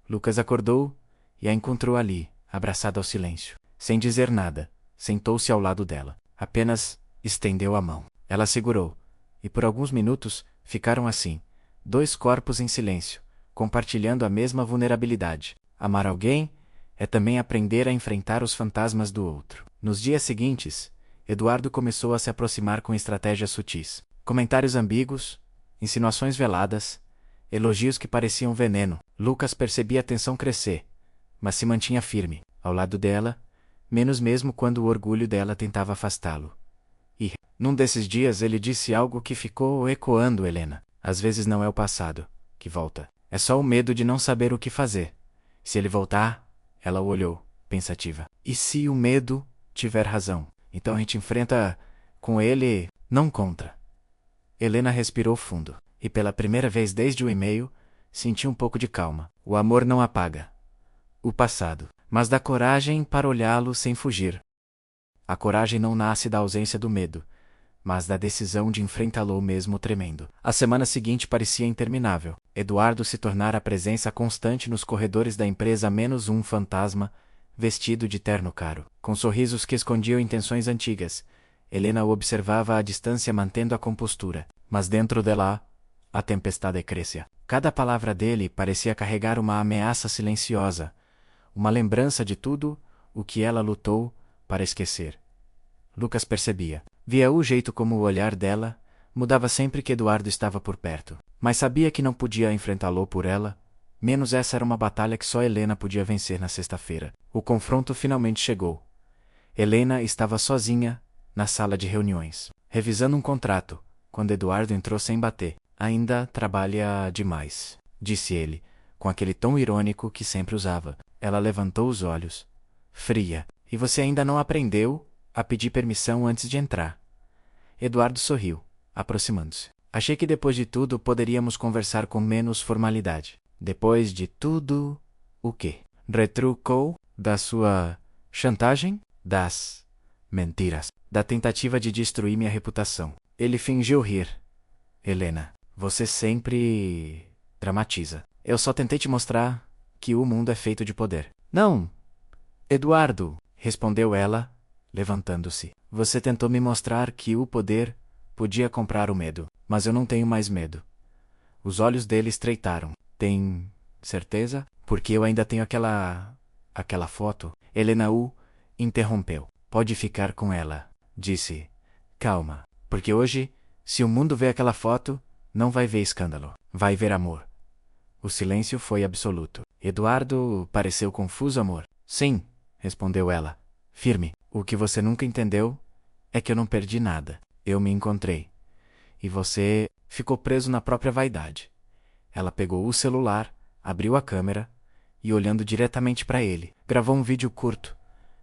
Lucas acordou e a encontrou ali, abraçada ao silêncio. Sem dizer nada, sentou-se ao lado dela. Apenas estendeu a mão. Ela segurou, e por alguns minutos ficaram assim, dois corpos em silêncio, compartilhando a mesma vulnerabilidade. Amar alguém é também aprender a enfrentar os fantasmas do outro. Nos dias seguintes, Eduardo começou a se aproximar com estratégias sutis. Comentários ambíguos, insinuações veladas, elogios que pareciam veneno. Lucas percebia a tensão crescer, mas se mantinha firme, ao lado dela, menos mesmo quando o orgulho dela tentava afastá-lo. E, num desses dias, ele disse algo que ficou ecoando Helena. Às vezes não é o passado que volta. É só o medo de não saber o que fazer. Se ele voltar, ela o olhou, pensativa. E se o medo tiver razão? Então a gente enfrenta com ele, não contra. Helena respirou fundo, e pela primeira vez desde o e-mail, sentiu um pouco de calma. O amor não apaga o passado, mas dá coragem para olhá-lo sem fugir. A coragem não nasce da ausência do medo, mas da decisão de enfrentá-lo mesmo tremendo. A semana seguinte parecia interminável. Eduardo se tornara a presença constante nos corredores da empresa, menos um fantasma, vestido de terno caro, com sorrisos que escondiam intenções antigas. Helena o observava à distância, mantendo a compostura, mas dentro dela, a tempestade crescia. Cada palavra dele parecia carregar uma ameaça silenciosa, uma lembrança de tudo o que ela lutou para esquecer. Lucas percebia. Via o jeito como o olhar dela mudava sempre que Eduardo estava por perto, mas sabia que não podia enfrentá-lo por ela, menos essa era uma batalha que só Helena podia vencer na sexta-feira. O confronto finalmente chegou. Helena estava sozinha na sala de reuniões, revisando um contrato, quando Eduardo entrou sem bater. Ainda trabalha demais, disse ele, com aquele tom irônico que sempre usava. Ela levantou os olhos, fria. E você ainda não aprendeu a pedir permissão antes de entrar. Eduardo sorriu, aproximando-se. Achei que depois de tudo poderíamos conversar com menos formalidade. Depois de tudo, o quê? Retrucou da sua chantagem? Das mentiras. Da tentativa de destruir minha reputação. Ele fingiu rir. Helena, você sempre dramatiza. Eu só tentei te mostrar que o mundo é feito de poder. Não, Eduardo, respondeu ela, levantando-se. Você tentou me mostrar que o poder podia comprar o medo, mas eu não tenho mais medo. Os olhos dele estreitaram. Tem certeza? Porque eu ainda tenho aquela foto. Helena o interrompeu. Pode ficar com ela, disse. Calma, porque hoje, se o mundo vê aquela foto, não vai ver escândalo, vai ver amor. O silêncio foi absoluto. Eduardo pareceu confuso. Amor? Sim, respondeu ela, firme. O que você nunca entendeu é que eu não perdi nada. Eu me encontrei. E você ficou preso na própria vaidade. Ela pegou o celular, abriu a câmera e, olhando diretamente para ele, gravou um vídeo curto.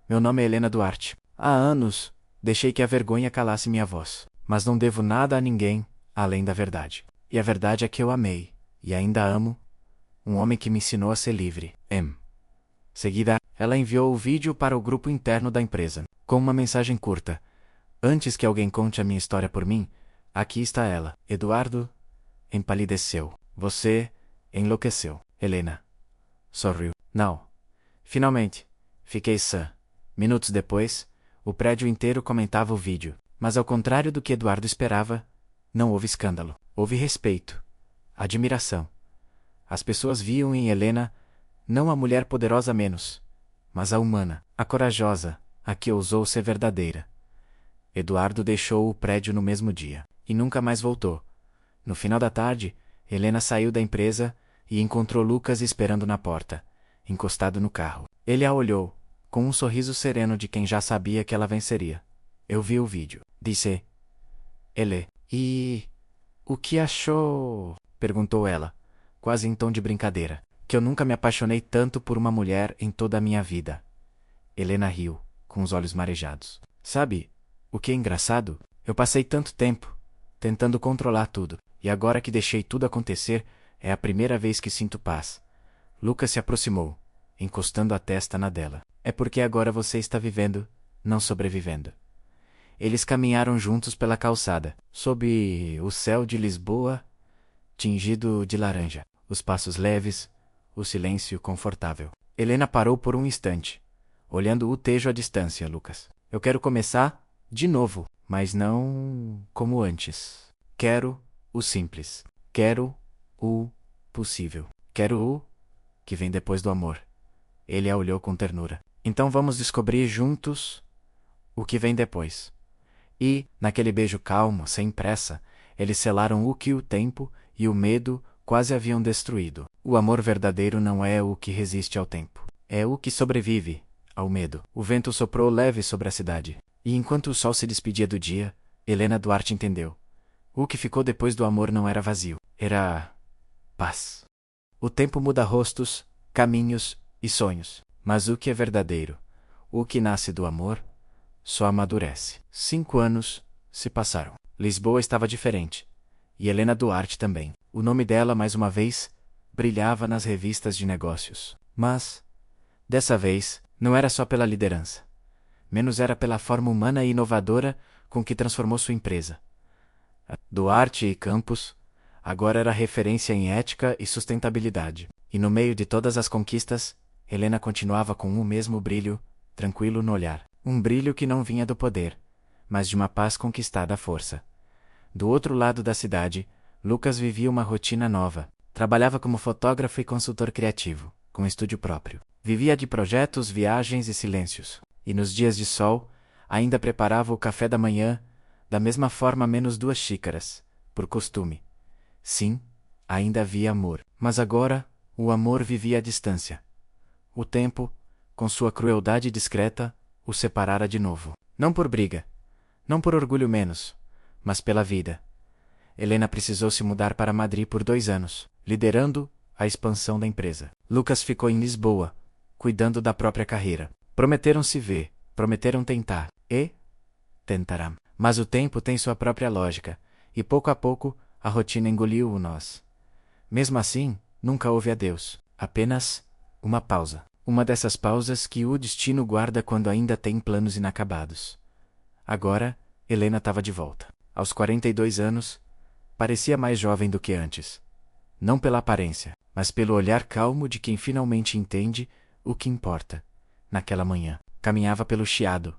Meu nome é Helena Duarte. Há anos, deixei que a vergonha calasse minha voz. Mas não devo nada a ninguém, além da verdade. E a verdade é que eu amei, e ainda amo, um homem que me ensinou a ser livre. Seguida, ela enviou o vídeo para o grupo interno da empresa, com uma mensagem curta. Antes que alguém conte a minha história por mim, aqui está ela. Eduardo empalideceu. Você enlouqueceu. Helena sorriu. Não. Finalmente, Fiquei sã. Minutos depois, o prédio inteiro comentava o vídeo. Mas ao contrário do que Eduardo esperava, não houve escândalo. Houve respeito. Admiração. As pessoas viam em Helena não a mulher poderosa menos, mas a humana, a corajosa, a que ousou ser verdadeira. Eduardo deixou o prédio no mesmo dia e nunca mais voltou. No final da tarde, Helena saiu da empresa e encontrou Lucas esperando na porta, encostado no carro. Ele a olhou, com um sorriso sereno de quem já sabia que ela venceria. Eu vi o vídeo, disse ele. E o que achou? Perguntou ela, quase em tom de brincadeira. Que eu nunca me apaixonei tanto por uma mulher em toda a minha vida. Helena riu, com os olhos marejados. Sabe, o que é engraçado? Eu passei tanto tempo tentando controlar tudo, e agora que deixei tudo acontecer, é a primeira vez que sinto paz. Lucas se aproximou, encostando a testa na dela. É porque agora você está vivendo, não sobrevivendo. Eles caminharam juntos pela calçada, sob o céu de Lisboa, tingido de laranja. Os passos leves, o silêncio confortável. Helena parou por um instante, olhando o Tejo à distância, Lucas. Eu quero começar de novo, mas não como antes. Quero o simples. Quero o possível. Quero o que vem depois do amor. Ele a olhou com ternura. Então vamos descobrir juntos o que vem depois. E, naquele beijo calmo, sem pressa, eles selaram o que o tempo e o medo quase haviam destruído. O amor verdadeiro não é o que resiste ao tempo. É o que sobrevive ao medo. O vento soprou leve sobre a cidade. E enquanto o sol se despedia do dia, Helena Duarte entendeu. O que ficou depois do amor não era vazio. Era paz. O tempo muda rostos, caminhos e sonhos. Mas o que é verdadeiro, o que nasce do amor, só amadurece. 5 anos se passaram. Lisboa estava diferente. E Helena Duarte também. O nome dela, mais uma vez, brilhava nas revistas de negócios. Mas, dessa vez, não era só pela liderança. Menos era pela forma humana e inovadora com que transformou sua empresa. A Duarte e Campos agora era referência em ética e sustentabilidade. E no meio de todas as conquistas, Helena continuava com o mesmo brilho, tranquilo no olhar. Um brilho que não vinha do poder, mas de uma paz conquistada à força. Do outro lado da cidade, Lucas vivia uma rotina nova. Trabalhava como fotógrafo e consultor criativo, com estúdio próprio. Vivia de projetos, viagens e silêncios. E nos dias de sol, ainda preparava o café da manhã, da mesma forma menos 2 xícaras, por costume. Sim, ainda havia amor. Mas agora, o amor vivia à distância. O tempo, com sua crueldade discreta, o separara de novo. Não por briga, não por orgulho menos, mas pela vida. Helena precisou se mudar para Madrid por 2 anos, liderando a expansão da empresa. Lucas ficou em Lisboa, cuidando da própria carreira. Prometeram se ver, prometeram tentar, e tentarão. Mas o tempo tem sua própria lógica, e pouco a pouco a rotina engoliu o nós. Mesmo assim, nunca houve adeus, apenas uma pausa. Uma dessas pausas que o destino guarda quando ainda tem planos inacabados. Agora, Helena estava de volta. Aos 42 anos, parecia mais jovem do que antes. Não pela aparência, mas pelo olhar calmo de quem finalmente entende o que importa. Naquela manhã, caminhava pelo Chiado,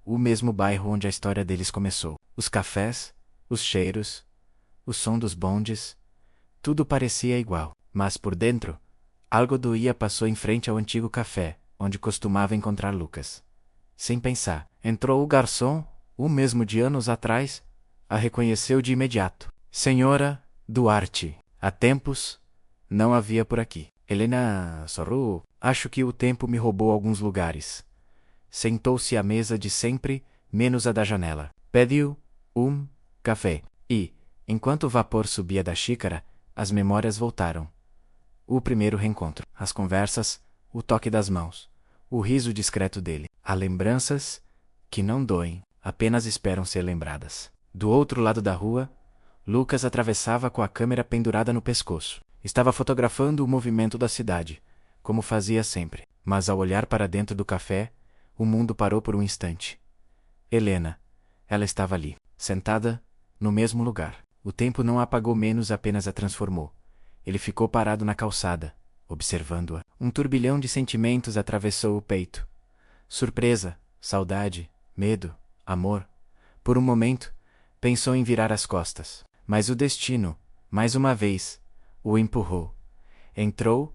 o mesmo bairro onde a história deles começou. Os cafés, os cheiros, o som dos bondes, tudo parecia igual. Mas por dentro, algo doía. Passou em frente ao antigo café, onde costumava encontrar Lucas. Sem pensar, entrou o garçom, o mesmo de anos atrás, a reconheceu de imediato. Senhora Duarte, há tempos não havia por aqui. Helena sorriu. Acho que o tempo me roubou alguns lugares. Sentou-se à mesa de sempre, menos a da janela. Pediu um café. E, enquanto o vapor subia da xícara, as memórias voltaram. O primeiro reencontro, as conversas, o toque das mãos, o riso discreto dele. Há lembranças que não doem, apenas esperam ser lembradas. Do outro lado da rua, Lucas atravessava com a câmera pendurada no pescoço. Estava fotografando o movimento da cidade, como fazia sempre. Mas ao olhar para dentro do café, o mundo parou por um instante. Helena, ela estava ali, sentada, no mesmo lugar. O tempo não a apagou menos, apenas a transformou. Ele ficou parado na calçada, observando-a. Um turbilhão de sentimentos atravessou o peito. Surpresa, saudade, medo, amor. Por um momento, pensou em virar as costas. Mas o destino, mais uma vez, o empurrou. Entrou,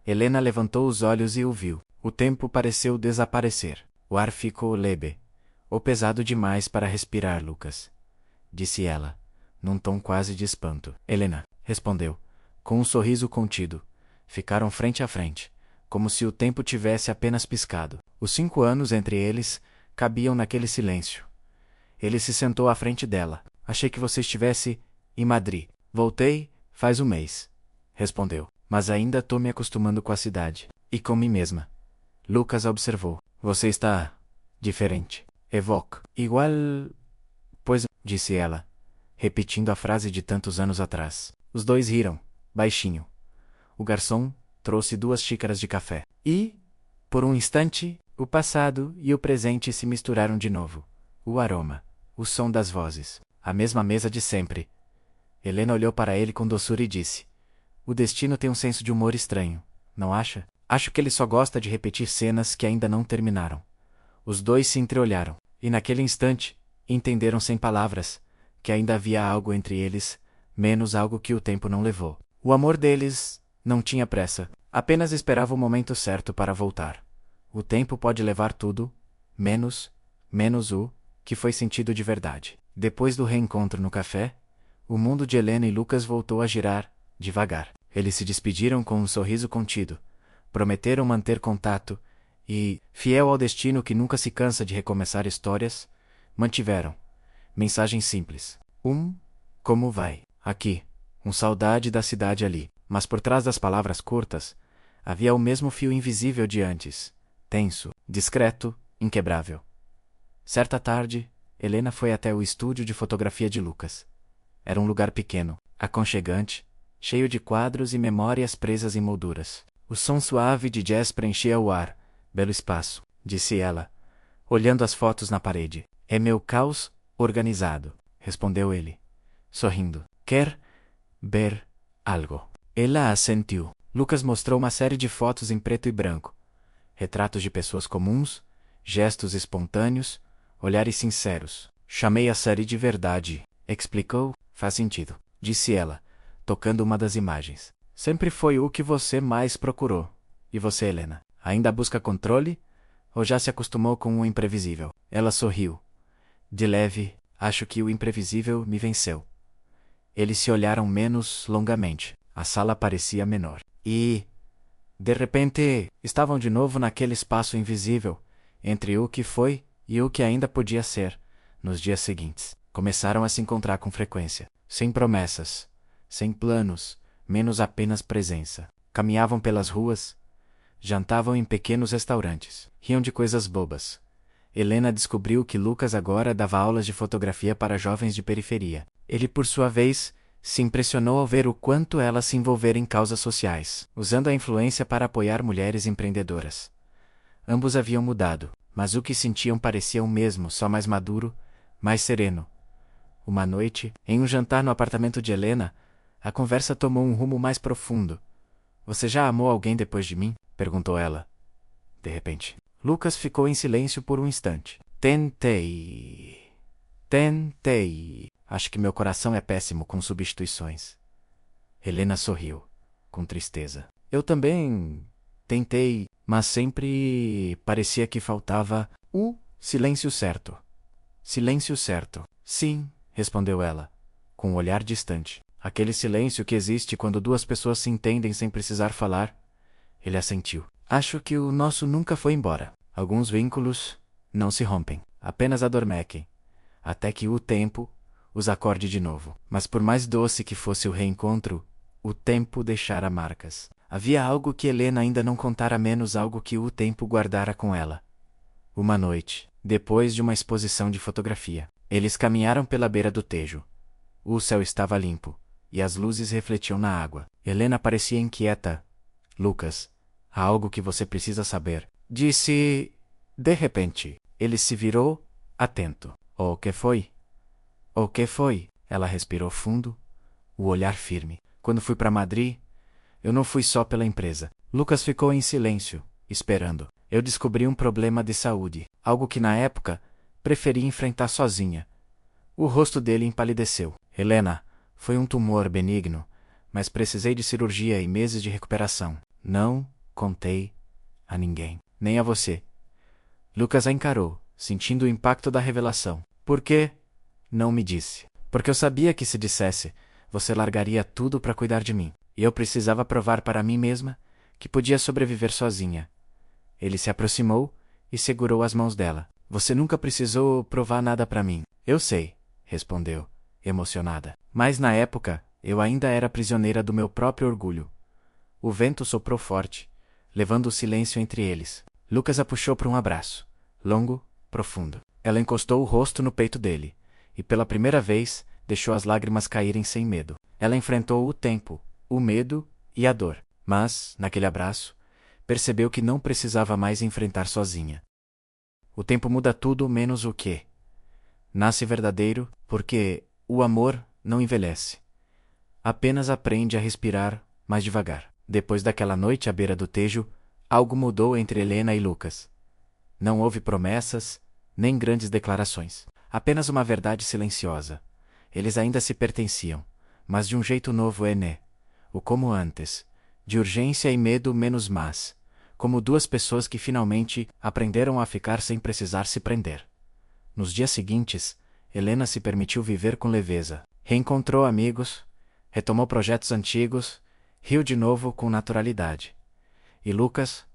Helena levantou os olhos e o viu. O tempo pareceu desaparecer. O ar ficou leve. Ou pesado demais para respirar, Lucas, disse ela, num tom quase de espanto. Helena, respondeu, com um sorriso contido. Ficaram frente a frente, como se o tempo tivesse apenas piscado. Os 5 anos entre eles cabiam naquele silêncio. Ele se sentou à frente dela. Achei que você estivesse em Madrid. Voltei faz um mês, respondeu. Mas ainda tô me acostumando com a cidade. E com mim mesma. Lucas observou. Você está diferente. Evoque. Igual... Pois, disse ela, repetindo a frase de tantos anos atrás. Os dois riram, baixinho. O garçom trouxe 2 xícaras de café. E, por um instante, o passado e o presente se misturaram de novo. O aroma, o som das vozes, a mesma mesa de sempre. Helena olhou para ele com doçura e disse: o destino tem um senso de humor estranho, não acha? Acho que ele só gosta de repetir cenas que ainda não terminaram. Os dois se entreolharam, e naquele instante, entenderam sem palavras, que ainda havia algo entre eles, menos algo que o tempo não levou. O amor deles não tinha pressa, apenas esperava o momento certo para voltar. O tempo pode levar tudo, menos o que foi sentido de verdade. Depois do reencontro no café, o mundo de Helena e Lucas voltou a girar, devagar. Eles se despediram com um sorriso contido, prometeram manter contato e, fiel ao destino que nunca se cansa de recomeçar histórias, mantiveram mensagens simples. Como vai? Aqui. Saudade da cidade ali. Mas por trás das palavras curtas, havia o mesmo fio invisível de antes, tenso, discreto, inquebrável. Certa tarde, Helena foi até o estúdio de fotografia de Lucas. Era um lugar pequeno, aconchegante, cheio de quadros e memórias presas em molduras. O som suave de jazz preenchia o ar. Belo espaço, disse ela, olhando as fotos na parede. É meu caos organizado, respondeu ele, sorrindo. Quer ver algo? Ela assentiu. Lucas mostrou uma série de fotos em preto e branco. Retratos de pessoas comuns, gestos espontâneos, olhares sinceros. Chamei a série de verdade, explicou. Faz sentido, disse ela, tocando uma das imagens. Sempre foi o que você mais procurou. E você, Helena? Ainda busca controle? Ou já se acostumou com o imprevisível? Ela sorriu. De leve, acho que o imprevisível me venceu. Eles se olharam menos longamente. A sala parecia menor. E, de repente, estavam de novo naquele espaço invisível, entre o que foi e o que ainda podia ser. Nos dias seguintes, começaram a se encontrar com frequência. Sem promessas, sem planos, menos apenas presença. Caminhavam pelas ruas, jantavam em pequenos restaurantes, riam de coisas bobas. Helena descobriu que Lucas agora dava aulas de fotografia para jovens de periferia. Ele, por sua vez, se impressionou ao ver o quanto ela se envolvera em causas sociais, usando a influência para apoiar mulheres empreendedoras. Ambos haviam mudado, mas o que sentiam parecia o mesmo, só mais maduro, mais sereno. Uma noite, em um jantar no apartamento de Helena, a conversa tomou um rumo mais profundo. Você já amou alguém depois de mim? Perguntou ela. De repente. Lucas ficou em silêncio por um instante. Tentei. Acho que meu coração é péssimo com substituições. Helena sorriu, com tristeza. Eu também tentei, mas sempre parecia que faltava o silêncio certo. Silêncio certo. Sim, respondeu ela, com um olhar distante. Aquele silêncio que existe quando 2 pessoas se entendem sem precisar falar. Ele assentiu. Acho que o nosso nunca foi embora. Alguns vínculos não se rompem, apenas adormecem, até que o tempo os acorde de novo. Mas por mais doce que fosse o reencontro, o tempo deixara marcas. Havia algo que Helena ainda não contara, menos algo que o tempo guardara com ela. Uma noite, depois de uma exposição de fotografia, eles caminharam pela beira do Tejo. O céu estava limpo, e as luzes refletiam na água. Helena parecia inquieta. Lucas, há algo que você precisa saber, disse. De repente, ele se virou, atento. O que foi? O que foi? Ela respirou fundo, o olhar firme. Quando fui para Madrid, eu não fui só pela empresa. Lucas ficou em silêncio, esperando. Eu descobri um problema de saúde, algo que na época preferi enfrentar sozinha. O rosto dele empalideceu. Helena, foi um tumor benigno, mas precisei de cirurgia e meses de recuperação. Não contei a ninguém, nem a você. Lucas a encarou, sentindo o impacto da revelação. Por quê? Não me disse. Porque eu sabia que se dissesse, você largaria tudo para cuidar de mim. E eu precisava provar para mim mesma que podia sobreviver sozinha. Ele se aproximou e segurou as mãos dela. Você nunca precisou provar nada para mim. Eu sei, respondeu, emocionada. Mas na época, eu ainda era prisioneira do meu próprio orgulho. O vento soprou forte, levando o silêncio entre eles. Lucas a puxou para um abraço, longo, profundo. Ela encostou o rosto no peito dele, e pela primeira vez, deixou as lágrimas caírem sem medo. Ela enfrentou o tempo, o medo e a dor. Mas, naquele abraço, percebeu que não precisava mais enfrentar sozinha. O tempo muda tudo menos o quê? Nasce verdadeiro, porque o amor não envelhece. Apenas aprende a respirar mais devagar. Depois daquela noite à beira do Tejo, algo mudou entre Helena e Lucas. Não houve promessas, nem grandes declarações. Apenas uma verdade silenciosa. Eles ainda se pertenciam, mas de um jeito novo o como antes, de urgência e medo menos más, como duas pessoas que finalmente aprenderam a ficar sem precisar se prender. Nos dias seguintes, Helena se permitiu viver com leveza. Reencontrou amigos, retomou projetos antigos, riu de novo com naturalidade. E Lucas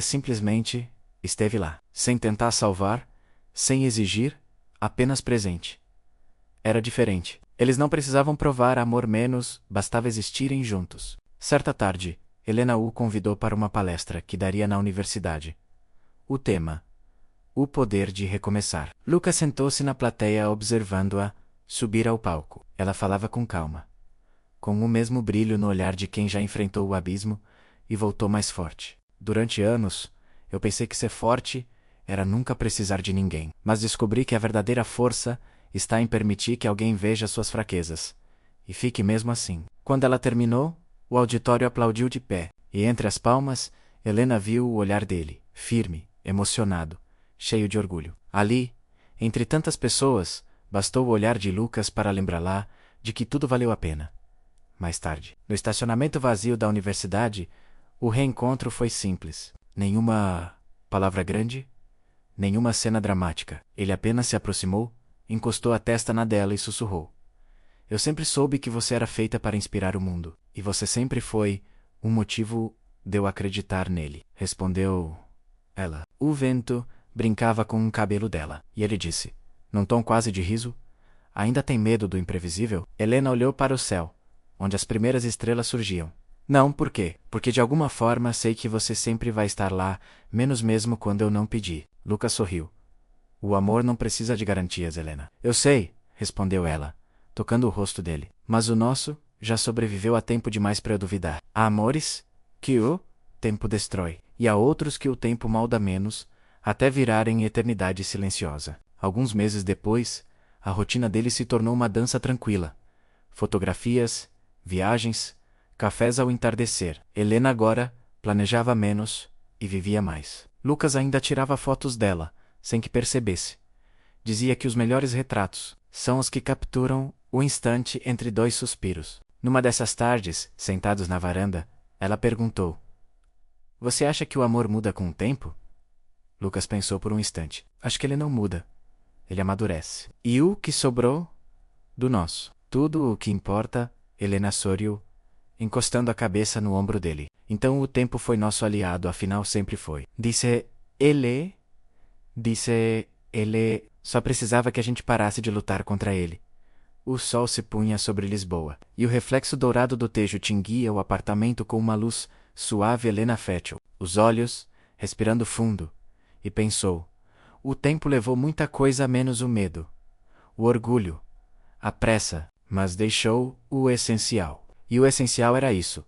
simplesmente esteve lá, sem tentar salvar, sem exigir, apenas presente. Era diferente. Eles não precisavam provar amor menos, bastava existirem juntos. Certa tarde, Helena o convidou para uma palestra que daria na universidade. O tema: o poder de recomeçar. Lucas sentou-se na plateia observando-a subir ao palco. Ela falava com calma, com o mesmo brilho no olhar de quem já enfrentou o abismo e voltou mais forte. Durante anos, eu pensei que ser forte era nunca precisar de ninguém, mas descobri que a verdadeira força está em permitir que alguém veja suas fraquezas e fique mesmo assim. Quando ela terminou, o auditório aplaudiu de pé, e entre as palmas, Helena viu o olhar dele, firme, emocionado, cheio de orgulho. Ali, entre tantas pessoas, bastou o olhar de Lucas para lembrá-la de que tudo valeu a pena. Mais tarde, no estacionamento vazio da universidade, o reencontro foi simples. Nenhuma palavra grande, nenhuma cena dramática. Ele apenas se aproximou, encostou a testa na dela e sussurrou: Eu sempre soube que você era feita para inspirar o mundo, e você sempre foi um motivo de eu acreditar nele, respondeu ela. O vento brincava com o cabelo dela, e ele disse, num tom quase de riso: Ainda tem medo do imprevisível? Helena olhou para o céu, onde as primeiras estrelas surgiam. Não, por quê? Porque de alguma forma sei que você sempre vai estar lá, menos mesmo quando eu não pedir. Lucas sorriu. O amor não precisa de garantias, Helena. Eu sei, respondeu ela, tocando o rosto dele. Mas o nosso já sobreviveu a tempo demais para eu duvidar. Há amores que o tempo destrói, e há outros que o tempo molda menos, até virarem eternidade silenciosa. Alguns meses depois, a rotina dele se tornou uma dança tranquila. Fotografias, viagens, cafés ao entardecer. Helena agora planejava menos e vivia mais. Lucas ainda tirava fotos dela, sem que percebesse. Dizia que os melhores retratos são os que capturam o instante entre dois suspiros. Numa dessas tardes, sentados na varanda, ela perguntou: Você acha que o amor muda com o tempo? Lucas pensou por um instante. Acho que ele não muda. Ele amadurece. E o que sobrou? Do nosso. Tudo o que importa, Helena sorriu, encostando a cabeça no ombro dele. Então o tempo foi nosso aliado, afinal sempre foi. Disse ele, só precisava que a gente parasse de lutar contra ele. O sol se punha sobre Lisboa, e o reflexo dourado do Tejo tinguia o apartamento com uma luz suave. Helena fechou os olhos, respirando fundo, e pensou: o tempo levou muita coisa menos o medo, o orgulho, a pressa, mas deixou o essencial. E o essencial era isso: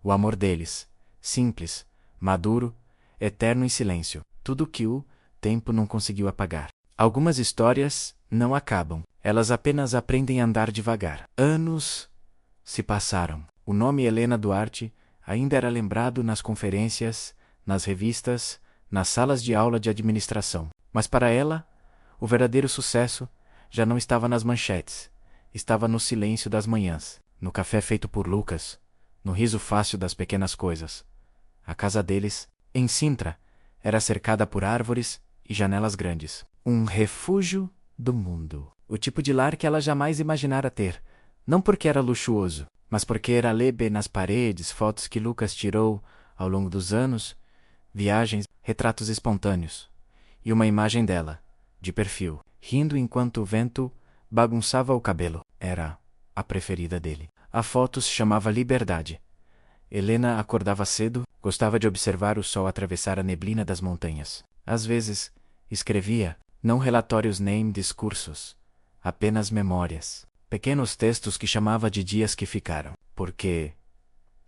o amor deles, simples, maduro, eterno em silêncio, tudo que o tempo não conseguiu apagar. Algumas histórias não acabam, elas apenas aprendem a andar devagar. Anos se passaram. O nome Helena Duarte ainda era lembrado nas conferências, nas revistas, nas salas de aula de administração. Mas para ela, o verdadeiro sucesso já não estava nas manchetes, estava no silêncio das manhãs, no café feito por Lucas, no riso fácil das pequenas coisas. A casa deles, em Sintra, era cercada por árvores e janelas grandes. Um refúgio do mundo. O tipo de lar que ela jamais imaginara ter, não porque era luxuoso, mas porque era lebe nas paredes, fotos que Lucas tirou ao longo dos anos, viagens, retratos espontâneos, e uma imagem dela, de perfil, rindo enquanto o vento bagunçava o cabelo. Era a preferida dele. A foto se chamava Liberdade. Helena acordava cedo, gostava de observar o sol atravessar a neblina das montanhas. Às vezes, escrevia, não relatórios nem discursos, apenas memórias, pequenos textos que chamava de dias que ficaram, porque,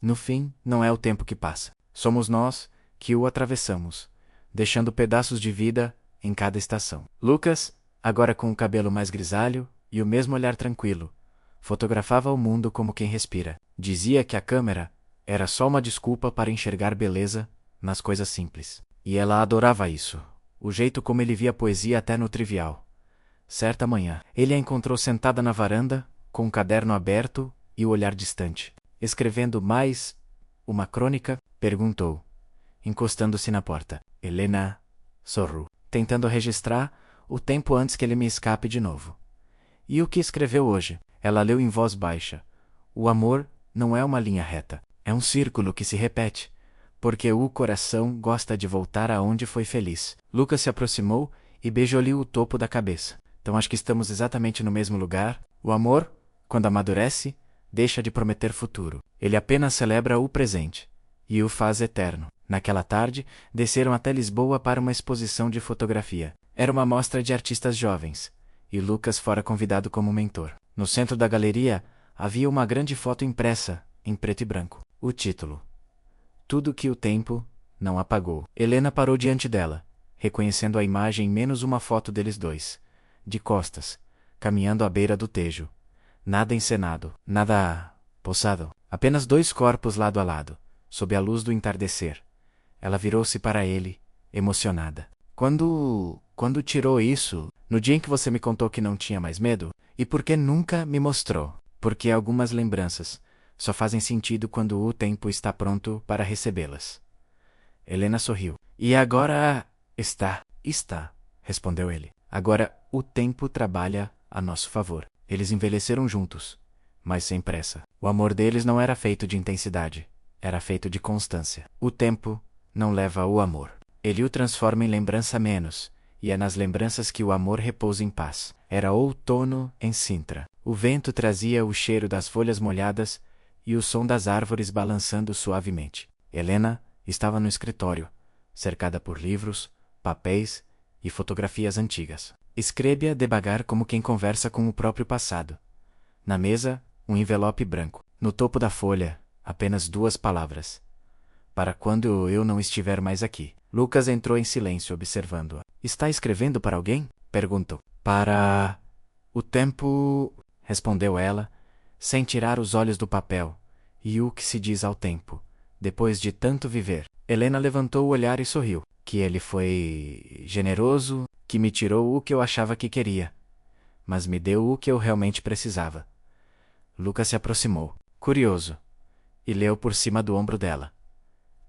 no fim, não é o tempo que passa. Somos nós que o atravessamos, deixando pedaços de vida em cada estação. Lucas, agora com o cabelo mais grisalho e o mesmo olhar tranquilo, fotografava o mundo como quem respira. Dizia que a câmera era só uma desculpa para enxergar beleza nas coisas simples. E ela adorava isso, o jeito como ele via poesia até no trivial. Certa manhã, ele a encontrou sentada na varanda, com um caderno aberto e o olhar distante. Escrevendo mais uma crônica, perguntou, encostando-se na porta. Helena sorriu, tentando registrar o tempo antes que ele me escape de novo. E o que escreveu hoje? Ela leu em voz baixa. O amor não é uma linha reta, é um círculo que se repete, porque o coração gosta de voltar aonde foi feliz. Lucas se aproximou e beijou-lhe o topo da cabeça. Então acho que estamos exatamente no mesmo lugar. O amor, quando amadurece, deixa de prometer futuro. Ele apenas celebra o presente e o faz eterno. Naquela tarde, desceram até Lisboa para uma exposição de fotografia. Era uma mostra de artistas jovens, e Lucas fora convidado como mentor. No centro da galeria, havia uma grande foto impressa, em preto e branco. O título: Tudo que o tempo não apagou. Helena parou diante dela, reconhecendo a imagem menos uma foto deles dois, de costas, caminhando à beira do Tejo. Nada encenado, nada posado. Apenas dois corpos lado a lado, sob a luz do entardecer. Ela virou-se para ele, emocionada. Quando tirou isso, no dia em que você me contou que não tinha mais medo, e por que nunca me mostrou? Porque algumas lembranças só fazem sentido quando o tempo está pronto para recebê-las. Helena sorriu. E agora está, respondeu ele. Agora o tempo trabalha a nosso favor. Eles envelheceram juntos, mas sem pressa. O amor deles não era feito de intensidade, era feito de constância. O tempo não leva o amor. Ele o transforma em lembrança menos, e é nas lembranças que o amor repousa em paz. Era outono em Sintra. O vento trazia o cheiro das folhas molhadas e o som das árvores balançando suavemente. Helena estava no escritório, cercada por livros, papéis e fotografias antigas. Escrevia devagar como quem conversa com o próprio passado. Na mesa, um envelope branco. No topo da folha, apenas 2 palavras. Para quando eu não estiver mais aqui. Lucas entrou em silêncio observando-a. Está escrevendo para alguém? Perguntou. Para o tempo, respondeu ela, sem tirar os olhos do papel. E o que se diz ao tempo, depois de tanto viver? Helena levantou o olhar e sorriu. Que ele foi generoso, que me tirou o que eu achava que queria, mas me deu o que eu realmente precisava. Lucas se aproximou, curioso, e leu por cima do ombro dela.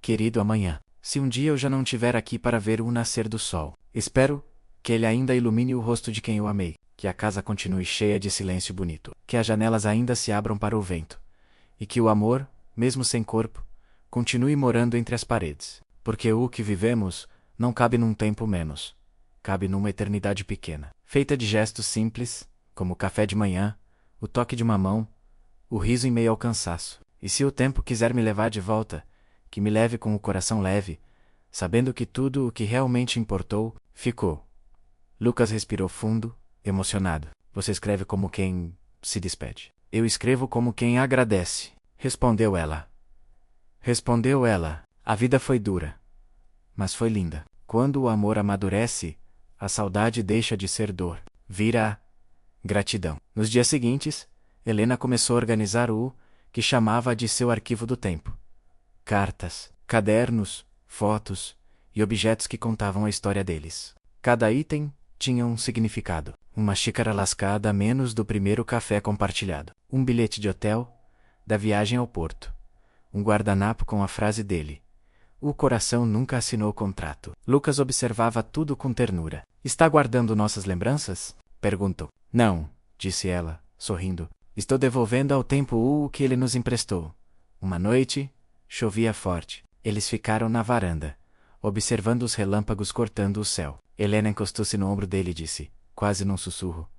Querido amanhã, se um dia eu já não estiver aqui para ver o nascer do sol, espero que ele ainda ilumine o rosto de quem eu amei, que a casa continue cheia de silêncio bonito, que as janelas ainda se abram para o vento, e que o amor, mesmo sem corpo, continue morando entre as paredes, porque o que vivemos não cabe num tempo menos, cabe numa eternidade pequena, feita de gestos simples, como o café de manhã, o toque de uma mão, o riso em meio ao cansaço. E se o tempo quiser me levar de volta, que me leve com o coração leve, sabendo que tudo o que realmente importou, ficou. Lucas respirou fundo, emocionado. Você escreve como quem se despede. Eu escrevo como quem agradece, respondeu ela. A vida foi dura, mas foi linda. Quando o amor amadurece, a saudade deixa de ser dor, vira gratidão. Nos dias seguintes, Helena começou a organizar o que chamava de seu arquivo do tempo. Cartas, cadernos, fotos e objetos que contavam a história deles. Cada item tinha um significado. Uma xícara lascada a menos do primeiro café compartilhado. Um bilhete de hotel, da viagem ao porto. Um guardanapo com a frase dele: "O coração nunca assinou contrato." Lucas observava tudo com ternura. "Está guardando nossas lembranças?" perguntou. "Não", disse ela, sorrindo. "Estou devolvendo ao tempo o que ele nos emprestou." Uma noite, chovia forte. Eles ficaram na varanda, observando os relâmpagos cortando o céu. Helena encostou-se no ombro dele e disse, quase num sussurro: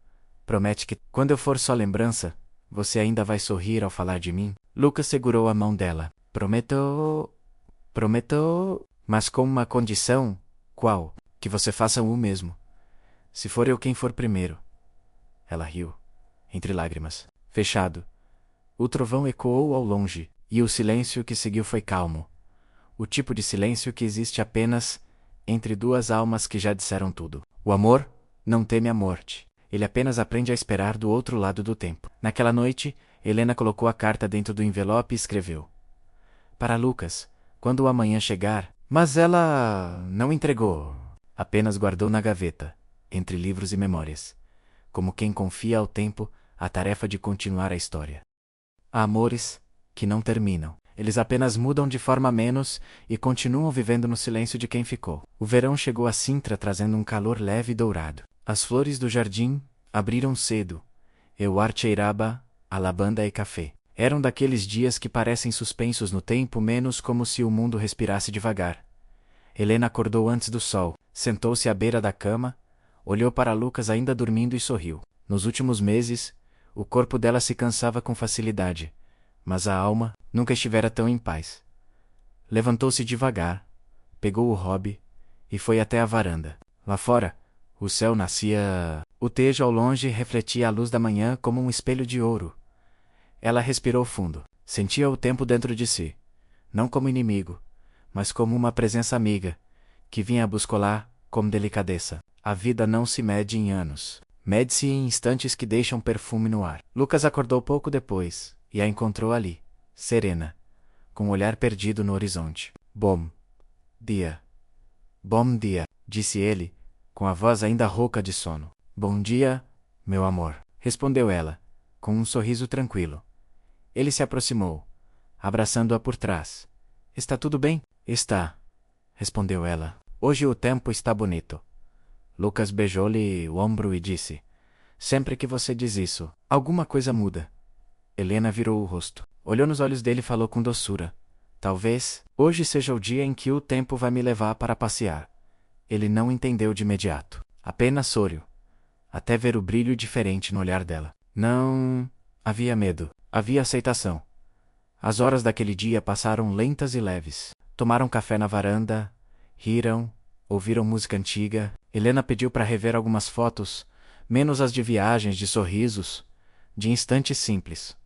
"Promete que, quando eu for só lembrança, você ainda vai sorrir ao falar de mim?" Lucas segurou a mão dela. "Prometo... prometo... mas com uma condição." "Qual?" "Que você faça o mesmo. Se for eu quem for primeiro." Ela riu, entre lágrimas. Fechado. O trovão ecoou ao longe, e o silêncio que seguiu foi calmo. O tipo de silêncio que existe apenas entre duas almas que já disseram tudo. O amor não teme a morte. Ele apenas aprende a esperar do outro lado do tempo. Naquela noite, Helena colocou a carta dentro do envelope e escreveu: "Para Lucas, quando o amanhã chegar." Mas ela não entregou. Apenas guardou na gaveta, entre livros e memórias, como quem confia ao tempo a tarefa de continuar a história. Há amores que não terminam. Eles apenas mudam de forma menos e continuam vivendo no silêncio de quem ficou. O verão chegou a Sintra trazendo um calor leve e dourado. As flores do jardim abriram cedo, e o ar cheirava a lavanda e café. Eram daqueles dias que parecem suspensos no tempo, menos como se o mundo respirasse devagar. Helena acordou antes do sol, sentou-se à beira da cama, olhou para Lucas ainda dormindo e sorriu. Nos últimos meses, o corpo dela se cansava com facilidade, mas a alma nunca estivera tão em paz. Levantou-se devagar, pegou o hobby e foi até a varanda. Lá fora, o céu nascia. O tejo ao longe refletia a luz da manhã como um espelho de ouro. Ela respirou fundo. Sentia o tempo dentro de si, não como inimigo, mas como uma presença amiga, que vinha a buscolar com delicadeza. A vida não se mede em anos. Mede-se em instantes que deixam perfume no ar. Lucas acordou pouco depois e a encontrou ali, serena, com o olhar perdido no horizonte. Bom dia. Bom dia, disse ele, com a voz ainda rouca de sono. Bom dia, meu amor, respondeu ela, com um sorriso tranquilo. Ele se aproximou, abraçando-a por trás. Está tudo bem? Está, respondeu ela. Hoje o tempo está bonito. Lucas beijou-lhe o ombro e disse: Sempre que você diz isso, alguma coisa muda. Helena virou o rosto, olhou nos olhos dele e falou com doçura: Talvez hoje seja o dia em que o tempo vai me levar para passear. Ele não entendeu de imediato, apenas sorriu, até ver o brilho diferente no olhar dela. Não havia medo, havia aceitação. As horas daquele dia passaram lentas e leves. Tomaram café na varanda, riram, ouviram música antiga. Helena pediu para rever algumas fotos, menos as de viagens, de sorrisos, de instantes simples.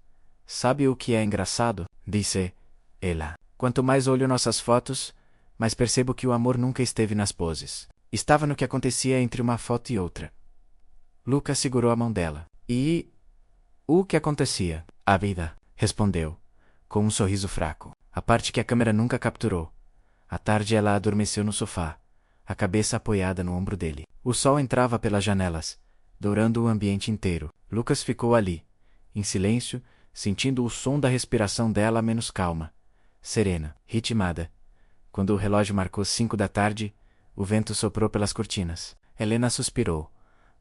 Sabe o que é engraçado? Disse ela. Quanto mais olho nossas fotos, mais percebo que o amor nunca esteve nas poses. Estava no que acontecia entre uma foto e outra. Lucas segurou a mão dela. E o que acontecia? A vida, respondeu, com um sorriso fraco. A parte que a câmera nunca capturou. À tarde ela adormeceu no sofá, a cabeça apoiada no ombro dele. O sol entrava pelas janelas, dourando o ambiente inteiro. Lucas ficou ali, em silêncio, sentindo o som da respiração dela menos calma, serena, ritmada. Quando o relógio marcou 5 da tarde, o vento soprou pelas cortinas. Helena suspirou,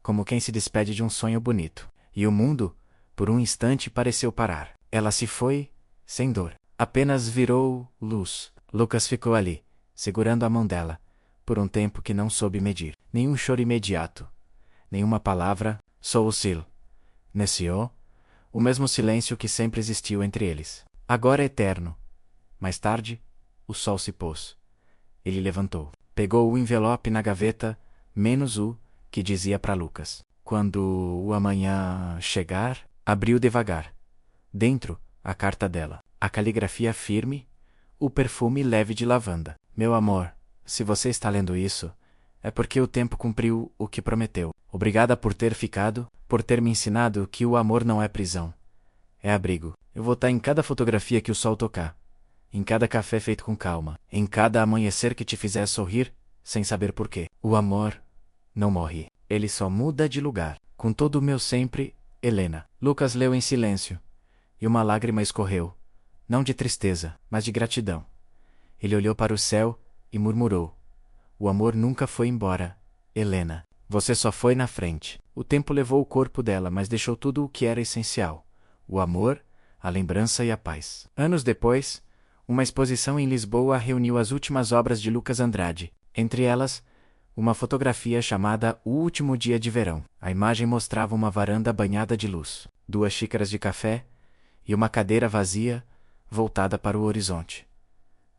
como quem se despede de um sonho bonito. E o mundo, por um instante, pareceu parar. Ela se foi, sem dor. Apenas virou luz. Lucas ficou ali, segurando a mão dela, por um tempo que não soube medir. Nenhum choro imediato, nenhuma palavra, só o silêncio, o mesmo silêncio que sempre existiu entre eles. Agora é eterno. Mais tarde, o sol se pôs. Ele levantou, pegou o envelope na gaveta, menos o que dizia para Lucas. Quando o amanhã chegar, abriu devagar. Dentro, a carta dela. A caligrafia firme, o perfume leve de lavanda. Meu amor, se você está lendo isso, é porque o tempo cumpriu o que prometeu. Obrigada por ter ficado, por ter me ensinado que o amor não é prisão. É abrigo. Eu vou estar em cada fotografia que o sol tocar, em cada café feito com calma, em cada amanhecer que te fizer sorrir sem saber porquê. O amor não morre. Ele só muda de lugar. Com todo o meu sempre, Helena. Lucas leu em silêncio, e uma lágrima escorreu, não de tristeza, mas de gratidão. Ele olhou para o céu e murmurou: o amor nunca foi embora, Helena. Você só foi na frente. O tempo levou o corpo dela, mas deixou tudo o que era essencial: o amor, a lembrança e a paz. Anos depois, uma exposição em Lisboa reuniu as últimas obras de Lucas Andrade. Entre elas, uma fotografia chamada O Último Dia de Verão. A imagem mostrava uma varanda banhada de luz, 2 xícaras de café e uma cadeira vazia, voltada para o horizonte.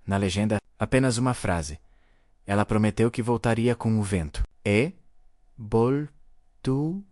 Na legenda, apenas uma frase. Ela prometeu que voltaria com o vento. E voltou.